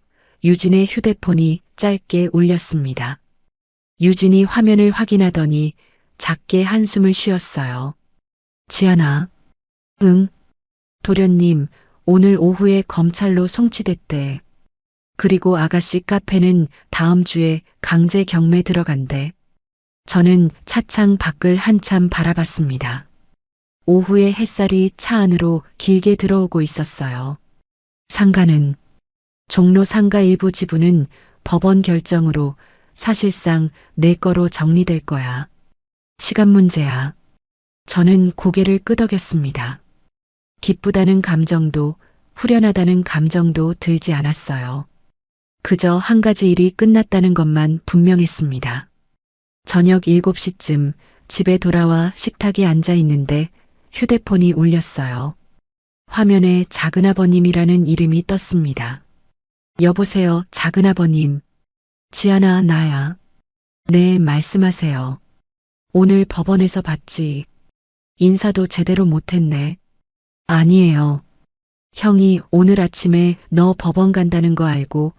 유진의 휴대폰이 짧게 울렸습니다. 유진이 화면을 확인하더니 작게 한숨을 쉬었어요. 지안아. 응. 도련님, 오늘 오후에 검찰로 송치됐대. 그리고 아가씨 카페는 다음 주에 강제 경매 들어간대. 저는 차창 밖을 한참 바라봤습니다. 오후에 햇살이 차 안으로 길게 들어오고 있었어요. 상가는, 종로 상가 일부 지분은 법원 결정으로 사실상 내 거로 정리될 거야. 시간 문제야. 저는 고개를 끄덕였습니다. 기쁘다는 감정도 후련하다는 감정도 들지 않았어요. 그저 한 가지 일이 끝났다는 것만 분명했습니다. 저녁 7시쯤 집에 돌아와 식탁에 앉아 있는데 휴대폰이 울렸어요. 화면에 작은아버님이라는 이름이 떴습니다. 여보세요, 작은아버님. 지안아, 나야. 네, 말씀하세요. 오늘 법원에서 봤지. 인사도 제대로 못했네. 아니에요. 형이 오늘 아침에 너 법원 간다는 거 알고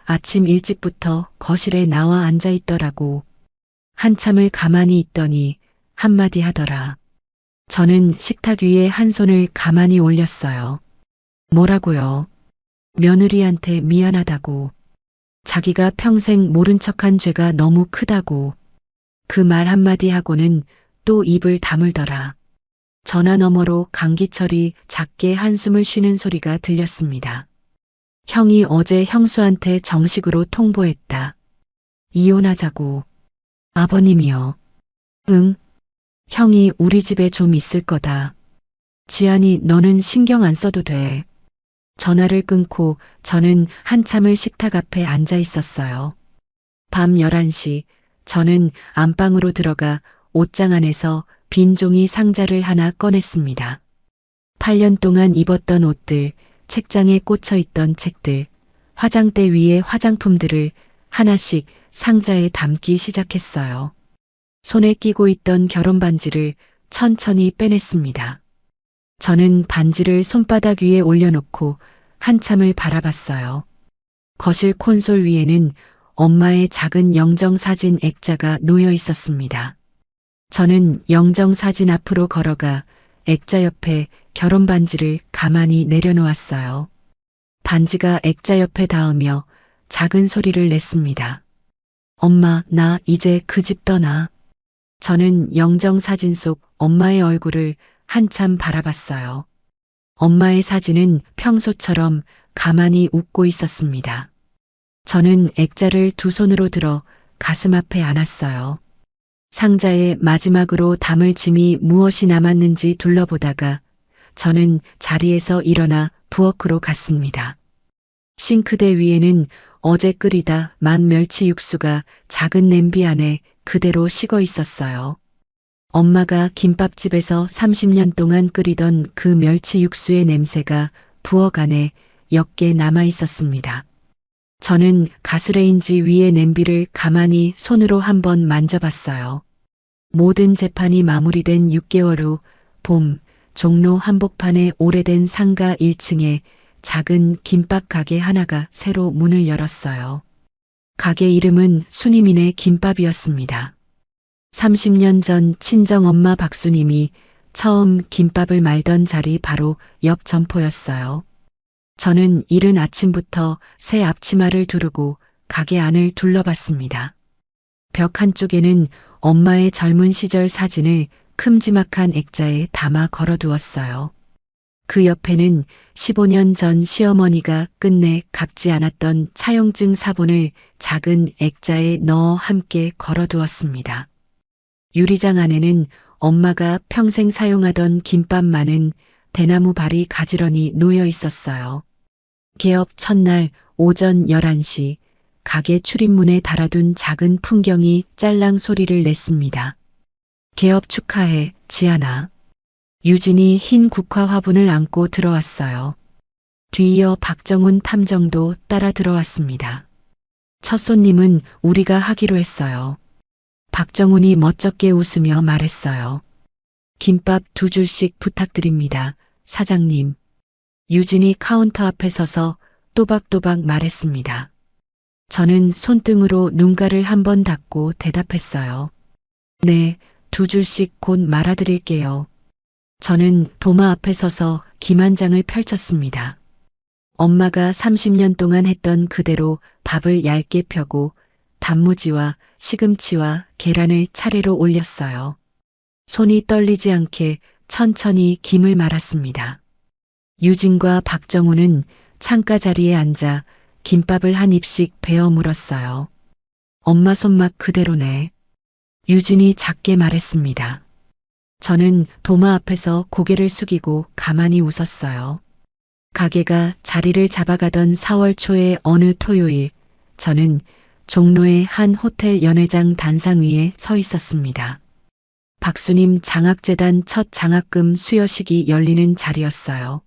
아침 일찍부터 거실에 나와 앉아 있더라고. 한참을 가만히 있더니 한마디 하더라. 저는 식탁 위에 한 손을 가만히 올렸어요. 뭐라고요? 며느리한테 미안하다고. 자기가 평생 모른 척한 죄가 너무 크다고. 그 말 한마디 하고는 또 입을 다물더라. 전화 너머로 강기철이 작게 한숨을 쉬는 소리가 들렸습니다. 형이 어제 형수한테 정식으로 통보했다. 이혼하자고. 아버님이요. 응. 형이 우리 집에 좀 있을 거다. 지안이 너는 신경 안 써도 돼. 전화를 끊고 저는 한참을 식탁 앞에 앉아 있었어요. 밤 11시 저는 안방으로 들어가 옷장 안에서 빈 종이 상자를 하나 꺼냈습니다. 8년 동안 입었던 옷들, 책장에 꽂혀 있던 책들, 화장대 위에 화장품들을 하나씩 상자에 담기 시작했어요. 손에 끼고 있던 결혼 반지를 천천히 빼냈습니다. 저는 반지를 손바닥 위에 올려놓고 한참을 바라봤어요. 거실 콘솔 위에는 엄마의 작은 영정사진 액자가 놓여 있었습니다. 저는 영정사진 앞으로 걸어가 액자 옆에 결혼 반지를 가만히 내려놓았어요. 반지가 액자 옆에 닿으며 작은 소리를 냈습니다. 엄마, 나 이제 그 집 떠나. 저는 영정사진 속 엄마의 얼굴을 한참 바라봤어요. 엄마의 사진은 평소처럼 가만히 웃고 있었습니다. 저는 액자를 두 손으로 들어 가슴 앞에 안았어요. 상자에 마지막으로 담을 짐이 무엇이 남았는지 둘러보다가 저는 자리에서 일어나 부엌으로 갔습니다. 싱크대 위에는 어제 끓이다 만 멸치 육수가 작은 냄비 안에 그대로 식어 있었어요. 엄마가 김밥집에서 30년 동안 끓이던 그 멸치 육수의 냄새가 부엌 안에 옅게 남아 있었습니다. 저는 가스레인지 위의 냄비를 가만히 손으로 한번 만져봤어요. 모든 재판이 마무리된 6개월 후 봄, 종로 한복판의 오래된 상가 1층에 작은 김밥 가게 하나가 새로 문을 열었어요. 가게 이름은 순이민의 김밥이었습니다. 30년 전 친정엄마 박수님이 처음 김밥을 말던 자리 바로 옆 점포였어요. 저는 이른 아침부터 새 앞치마를 두르고 가게 안을 둘러봤습니다. 벽 한쪽에는 엄마의 젊은 시절 사진을 큼지막한 액자에 담아 걸어두었어요. 그 옆에는 15년 전 시어머니가 끝내 갚지 않았던 차용증 사본을 작은 액자에 넣어 함께 걸어두었습니다. 유리장 안에는 엄마가 평생 사용하던 김밥만은 대나무 발이 가지런히 놓여 있었어요. 개업 첫날 오전 11시 가게 출입문에 달아둔 작은 풍경이 짤랑 소리를 냈습니다. 개업 축하해, 지아나. 유진이 흰 국화 화분을 안고 들어왔어요. 뒤이어 박정훈 탐정도 따라 들어왔습니다. 첫 손님은 우리가 하기로 했어요. 박정훈이 멋쩍게 웃으며 말했어요. 김밥 2줄씩 부탁드립니다, 사장님. 유진이 카운터 앞에 서서 또박또박 말했습니다. 저는 손등으로 눈가를 한번 닫고 대답했어요. 네, 2줄씩 곧 말아드릴게요. 저는 도마 앞에 서서 김 한 장을 펼쳤습니다. 엄마가 30년 동안 했던 그대로 밥을 얇게 펴고 단무지와 시금치와 계란을 차례로 올렸어요. 손이 떨리지 않게 천천히 김을 말았습니다. 유진과 박정우는 창가 자리에 앉아 김밥을 한 입씩 베어 물었어요. 엄마 손맛 그대로네. 유진이 작게 말했습니다. 저는 도마 앞에서 고개를 숙이고 가만히 웃었어요. 가게가 자리를 잡아가던 4월 초의 어느 토요일, 저는 종로의 한 호텔 연회장 단상 위에 서 있었습니다. 박수님 장학재단 첫 장학금 수여식이 열리는 자리였어요.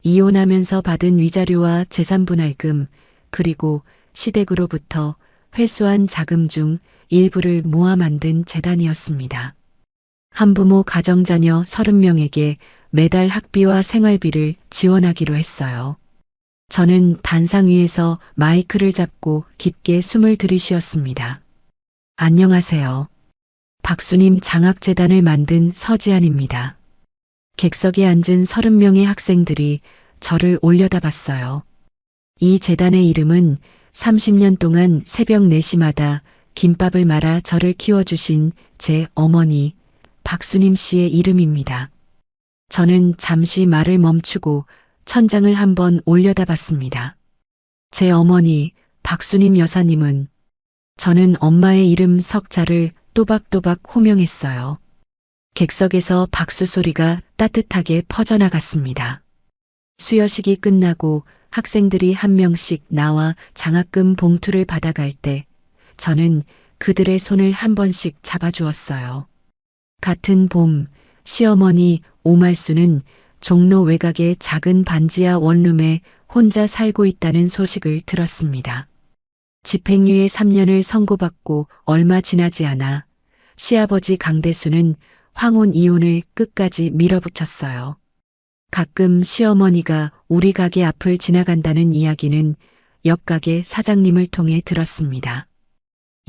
이혼하면서 받은 위자료와 재산분할금, 그리고 시댁으로부터 회수한 자금 중 일부를 모아 만든 재단이었습니다. 한부모 가정자녀 30명에게 매달 학비와 생활비를 지원하기로 했어요. 저는 단상 위에서 마이크를 잡고 깊게 숨을 들이쉬었습니다. 안녕하세요. 박수님 장학재단을 만든 서지안입니다. 객석에 앉은 30명의 학생들이 저를 올려다봤어요. 이 재단의 이름은 30년 동안 새벽 4시마다 김밥을 말아 저를 키워주신 제 어머니 박수님 씨의 이름입니다. 저는 잠시 말을 멈추고 천장을 한번 올려다봤습니다. 제 어머니 박수님 여사님은, 저는 엄마의 이름 석자를 또박또박 호명했어요. 객석에서 박수 소리가 따뜻하게 퍼져나갔습니다. 수여식이 끝나고 학생들이 한 명씩 나와 장학금 봉투를 받아갈 때 저는 그들의 손을 한 번씩 잡아주었어요. 같은 봄, 시어머니 오말수는 종로 외곽의 작은 반지하 원룸에 혼자 살고 있다는 소식을 들었습니다. 집행유예 3년을 선고받고 얼마 지나지 않아 시아버지 강대수는 황혼 이혼을 끝까지 밀어붙였어요. 가끔 시어머니가 우리 가게 앞을 지나간다는 이야기는 옆 가게 사장님을 통해 들었습니다.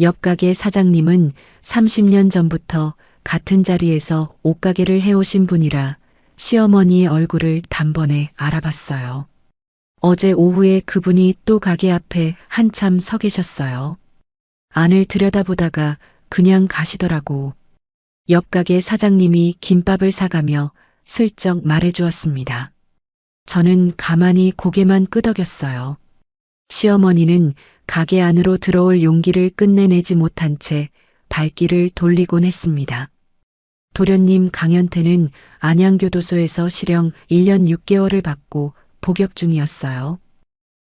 옆 가게 사장님은 30년 전부터 같은 자리에서 옷가게를 해오신 분이라 시어머니의 얼굴을 단번에 알아봤어요. 어제 오후에 그분이 또 가게 앞에 한참 서 계셨어요. 안을 들여다보다가 그냥 가시더라고. 옆 가게 사장님이 김밥을 사가며 슬쩍 말해주었습니다. 저는 가만히 고개만 끄덕였어요. 시어머니는 가게 안으로 들어올 용기를 끝내내지 못한 채 발길을 돌리곤 했습니다. 도련님 강현태는 안양교도소에서 실형 1년 6개월을 받고 복역 중이었어요.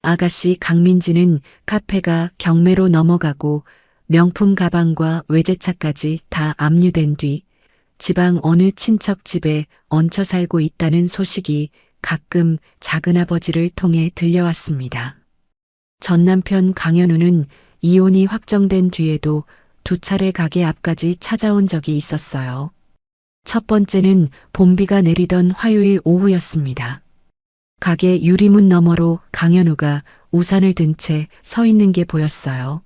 아가씨 강민지는 카페가 경매로 넘어가고 명품 가방과 외제차까지 다 압류된 뒤 지방 어느 친척 집에 얹혀 살고 있다는 소식이 가끔 작은아버지를 통해 들려왔습니다. 전 남편 강현우는 이혼이 확정된 뒤에도 2차례 가게 앞까지 찾아온 적이 있었어요. 첫 번째는 봄비가 내리던 화요일 오후였습니다. 가게 유리문 너머로 강현우가 우산을 든 채 서 있는 게 보였어요.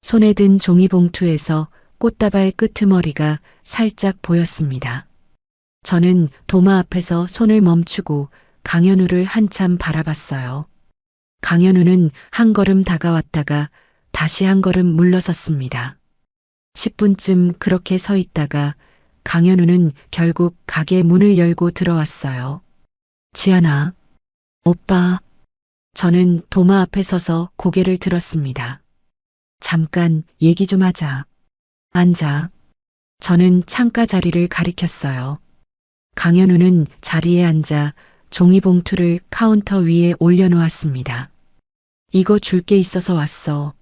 손에 든 종이봉투에서 꽃다발 끄트머리가 살짝 보였습니다. 저는 도마 앞에서 손을 멈추고 강현우를 한참 바라봤어요. 강현우는 한 걸음 다가왔다가 다시 한 걸음 물러섰습니다. 10분쯤 그렇게 서 있다가 강현우는 결국 가게 문을 열고 들어왔어요. 지안아, 오빠. 저는 도마 앞에 서서 고개를 들었습니다. 잠깐 얘기 좀 하자. 앉아. 저는 창가 자리를 가리켰어요. 강현우는 자리에 앉아 종이봉투를 카운터 위에 올려놓았습니다. 이거 줄 게 있어서 왔어.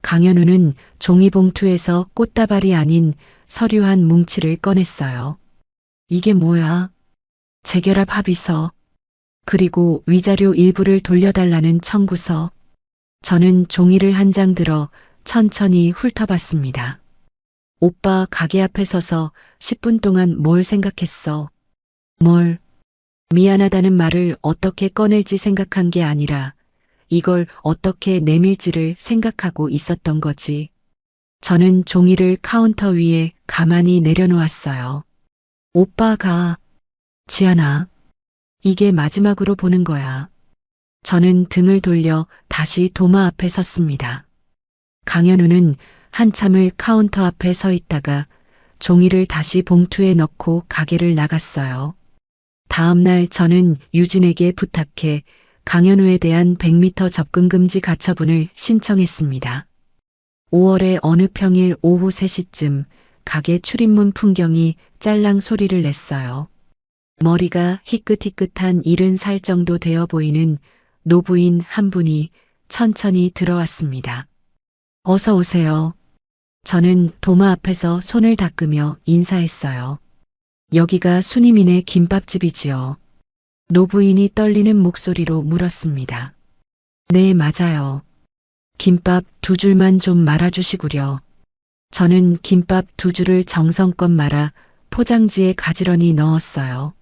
강현우는 종이봉투에서 꽃다발이 아닌 서류 한 뭉치를 꺼냈어요. 이게 뭐야? 재결합 합의서. 그리고 위자료 일부를 돌려달라는 청구서. 저는 종이를 한 장 들어 천천히 훑어봤습니다. 오빠 가게 앞에 서서 10분 동안 뭘 생각했어? 뭘? 미안하다는 말을 어떻게 꺼낼지 생각한 게 아니라 이걸 어떻게 내밀지를 생각하고 있었던 거지. 저는 종이를 카운터 위에 가만히 내려놓았어요. 오빠가, 지안아, 이게 마지막으로 보는 거야. 저는 등을 돌려 다시 도마 앞에 섰습니다. 강현우는 한참을 카운터 앞에 서 있다가 종이를 다시 봉투에 넣고 가게를 나갔어요. 다음 날 저는 유진에게 부탁해 강현우에 대한 100m 접근금지 가처분을 신청했습니다. 5월의 어느 평일 오후 3시쯤 가게 출입문 풍경이 짤랑 소리를 냈어요. 머리가 희끗희끗한 70살 정도 되어 보이는 노부인 한 분이 천천히 들어왔습니다. 어서 오세요. 저는 도마 앞에서 손을 닦으며 인사했어요. 여기가 순이민의 김밥집이지요. 노부인이 떨리는 목소리로 물었습니다. 네, 맞아요. 김밥 2줄만 좀 말아주시구려. 저는 김밥 2줄을 정성껏 말아 포장지에 가지런히 넣었어요.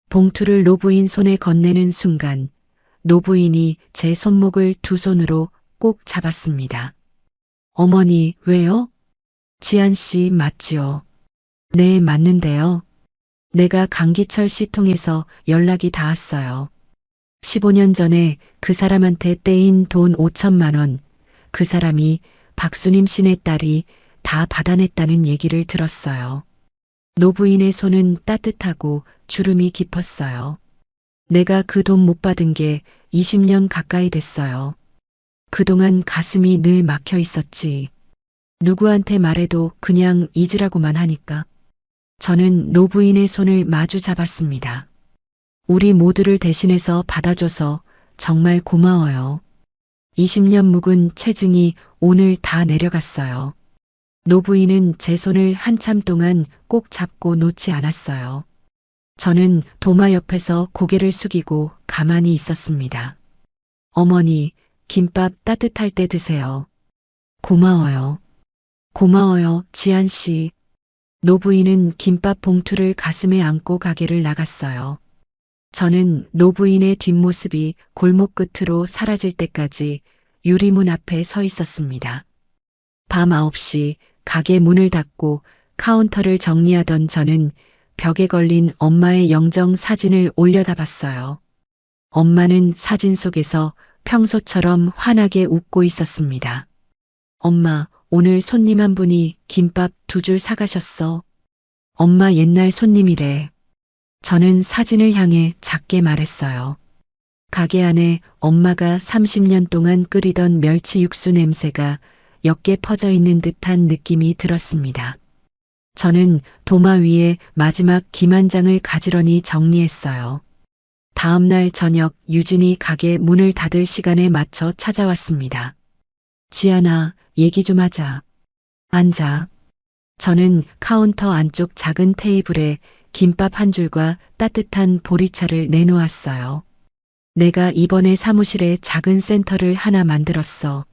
봉투를 노부인 손에 건네는 순간 노부인이 제 손목을 두 손으로 꼭 잡았습니다. 어머니, 왜요? 지안 씨 맞지요? 네, 맞는데요. 내가 강기철 씨 통해서 연락이 닿았어요. 15년 전에 그 사람한테 떼인 돈 5천만 원, 그 사람이 박수님 씨네 딸이 다 받아냈다는 얘기를 들었어요. 노부인의 손은 따뜻하고 주름이 깊었어요. 내가 그 돈 못 받은 게 20년 가까이 됐어요. 그동안 가슴이 늘 막혀 있었지. 누구한테 말해도 그냥 잊으라고만 하니까. 저는 노부인의 손을 마주 잡았습니다. 우리 모두를 대신해서 받아줘서 정말 고마워요. 20년 묵은 체증이 오늘 다 내려갔어요. 노부인은 제 손을 한참 동안 꼭 잡고 놓지 않았어요. 저는 도마 옆에서 고개를 숙이고 가만히 있었습니다. 어머니, 김밥 따뜻할 때 드세요. 고마워요. 고마워요, 지안 씨. 노부인은 김밥 봉투를 가슴에 안고 가게를 나갔어요. 저는 노부인의 뒷모습이 골목 끝으로 사라질 때까지 유리문 앞에 서 있었습니다. 밤 9시 가게 문을 닫고 카운터를 정리하던 저는 벽에 걸린 엄마의 영정 사진을 올려다봤어요. 엄마는 사진 속에서 평소처럼 환하게 웃고 있었습니다. 엄마, 오늘 손님 한 분이 김밥 2줄 사가셨어. 엄마 옛날 손님이래. 저는 사진을 향해 작게 말했어요. 가게 안에 엄마가 30년 동안 끓이던 멸치 육수 냄새가 옅게 퍼져 있는 듯한 느낌이 들었습니다. 저는 도마 위에 마지막 김 한 장을 가지런히 정리했어요. 다음 날 저녁 유진이 가게 문을 닫을 시간에 맞춰 찾아왔습니다. 지안아, 얘기 좀 하자. 앉아. 저는 카운터 안쪽 작은 테이블에 김밥 한 줄과 따뜻한 보리차를 내놓았어요. 내가 이번에 사무실에 작은 센터를 하나 만들었어.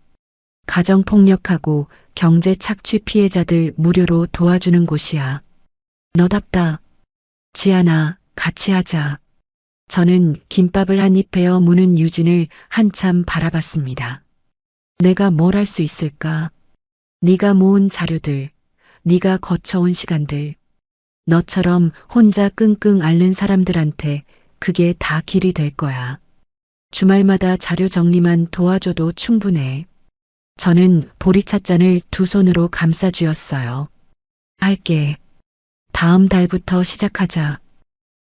가정폭력하고 경제 착취 피해자들 무료로 도와주는 곳이야. 너답다. 지안아, 같이 하자. 저는 김밥을 한 입 베어 무는 유진을 한참 바라봤습니다. 내가 뭘 할 수 있을까? 네가 모은 자료들, 네가 거쳐온 시간들, 너처럼 혼자 끙끙 앓는 사람들한테 그게 다 길이 될 거야. 주말마다 자료 정리만 도와줘도 충분해. 저는 보리찻잔을 2손으로 감싸 쥐었어요. 할게. 다음 달부터 시작하자.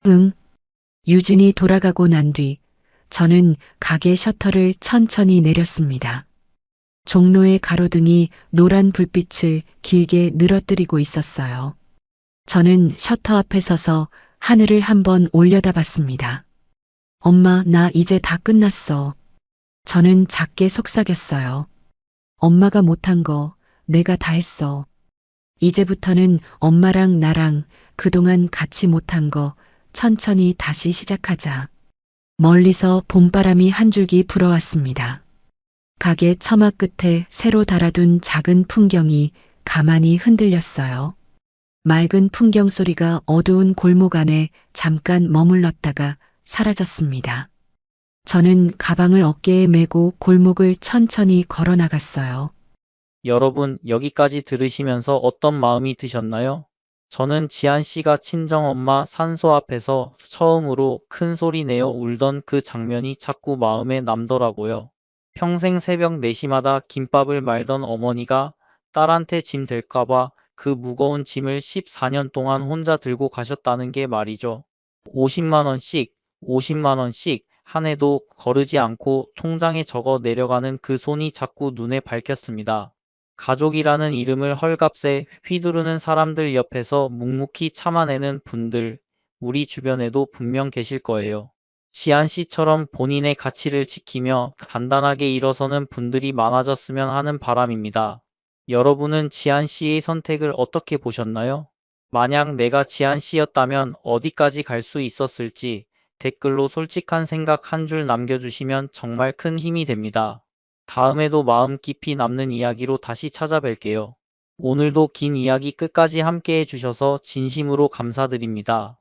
응. 유진이 돌아가고 난 뒤 저는 가게 셔터를 천천히 내렸습니다. 종로의 가로등이 노란 불빛을 길게 늘어뜨리고 있었어요. 저는 셔터 앞에 서서 하늘을 한번 올려다봤습니다. 엄마, 나 이제 다 끝났어. 저는 작게 속삭였어요. 엄마가 못한 거 내가 다 했어. 이제부터는 엄마랑 나랑 그동안 같이 못한 거 천천히 다시 시작하자. 멀리서 봄바람이 한 줄기 불어왔습니다. 가게 처마 끝에 새로 달아둔 작은 풍경이 가만히 흔들렸어요. 맑은 풍경 소리가 어두운 골목 안에 잠깐 머물렀다가 사라졌습니다. 저는 가방을 어깨에 메고 골목을 천천히 걸어 나갔어요. 여러분, 여기까지 들으시면서 어떤 마음이 드셨나요? 저는 지안 씨가 친정엄마 산소 앞에서 처음으로 큰 소리 내어 울던 그 장면이 자꾸 마음에 남더라고요. 평생 새벽 4시마다 김밥을 말던 어머니가 딸한테 짐 될까봐 그 무거운 짐을 14년 동안 혼자 들고 가셨다는 게 말이죠. 50만 원씩, 50만 원씩 한 해도 거르지 않고 통장에 적어 내려가는 그 손이 자꾸 눈에 밝혔습니다. 가족이라는 이름을 헐값에 휘두르는 사람들 옆에서 묵묵히 참아내는 분들, 우리 주변에도 분명 계실 거예요. 지안 씨처럼 본인의 가치를 지키며 단단하게 일어서는 분들이 많아졌으면 하는 바람입니다. 여러분은 지안 씨의 선택을 어떻게 보셨나요? 만약 내가 지안 씨였다면 어디까지 갈 수 있었을지 댓글로 솔직한 생각 한 줄 남겨주시면 정말 큰 힘이 됩니다. 다음에도 마음 깊이 남는 이야기로 다시 찾아뵐게요. 오늘도 긴 이야기 끝까지 함께 해주셔서 진심으로 감사드립니다.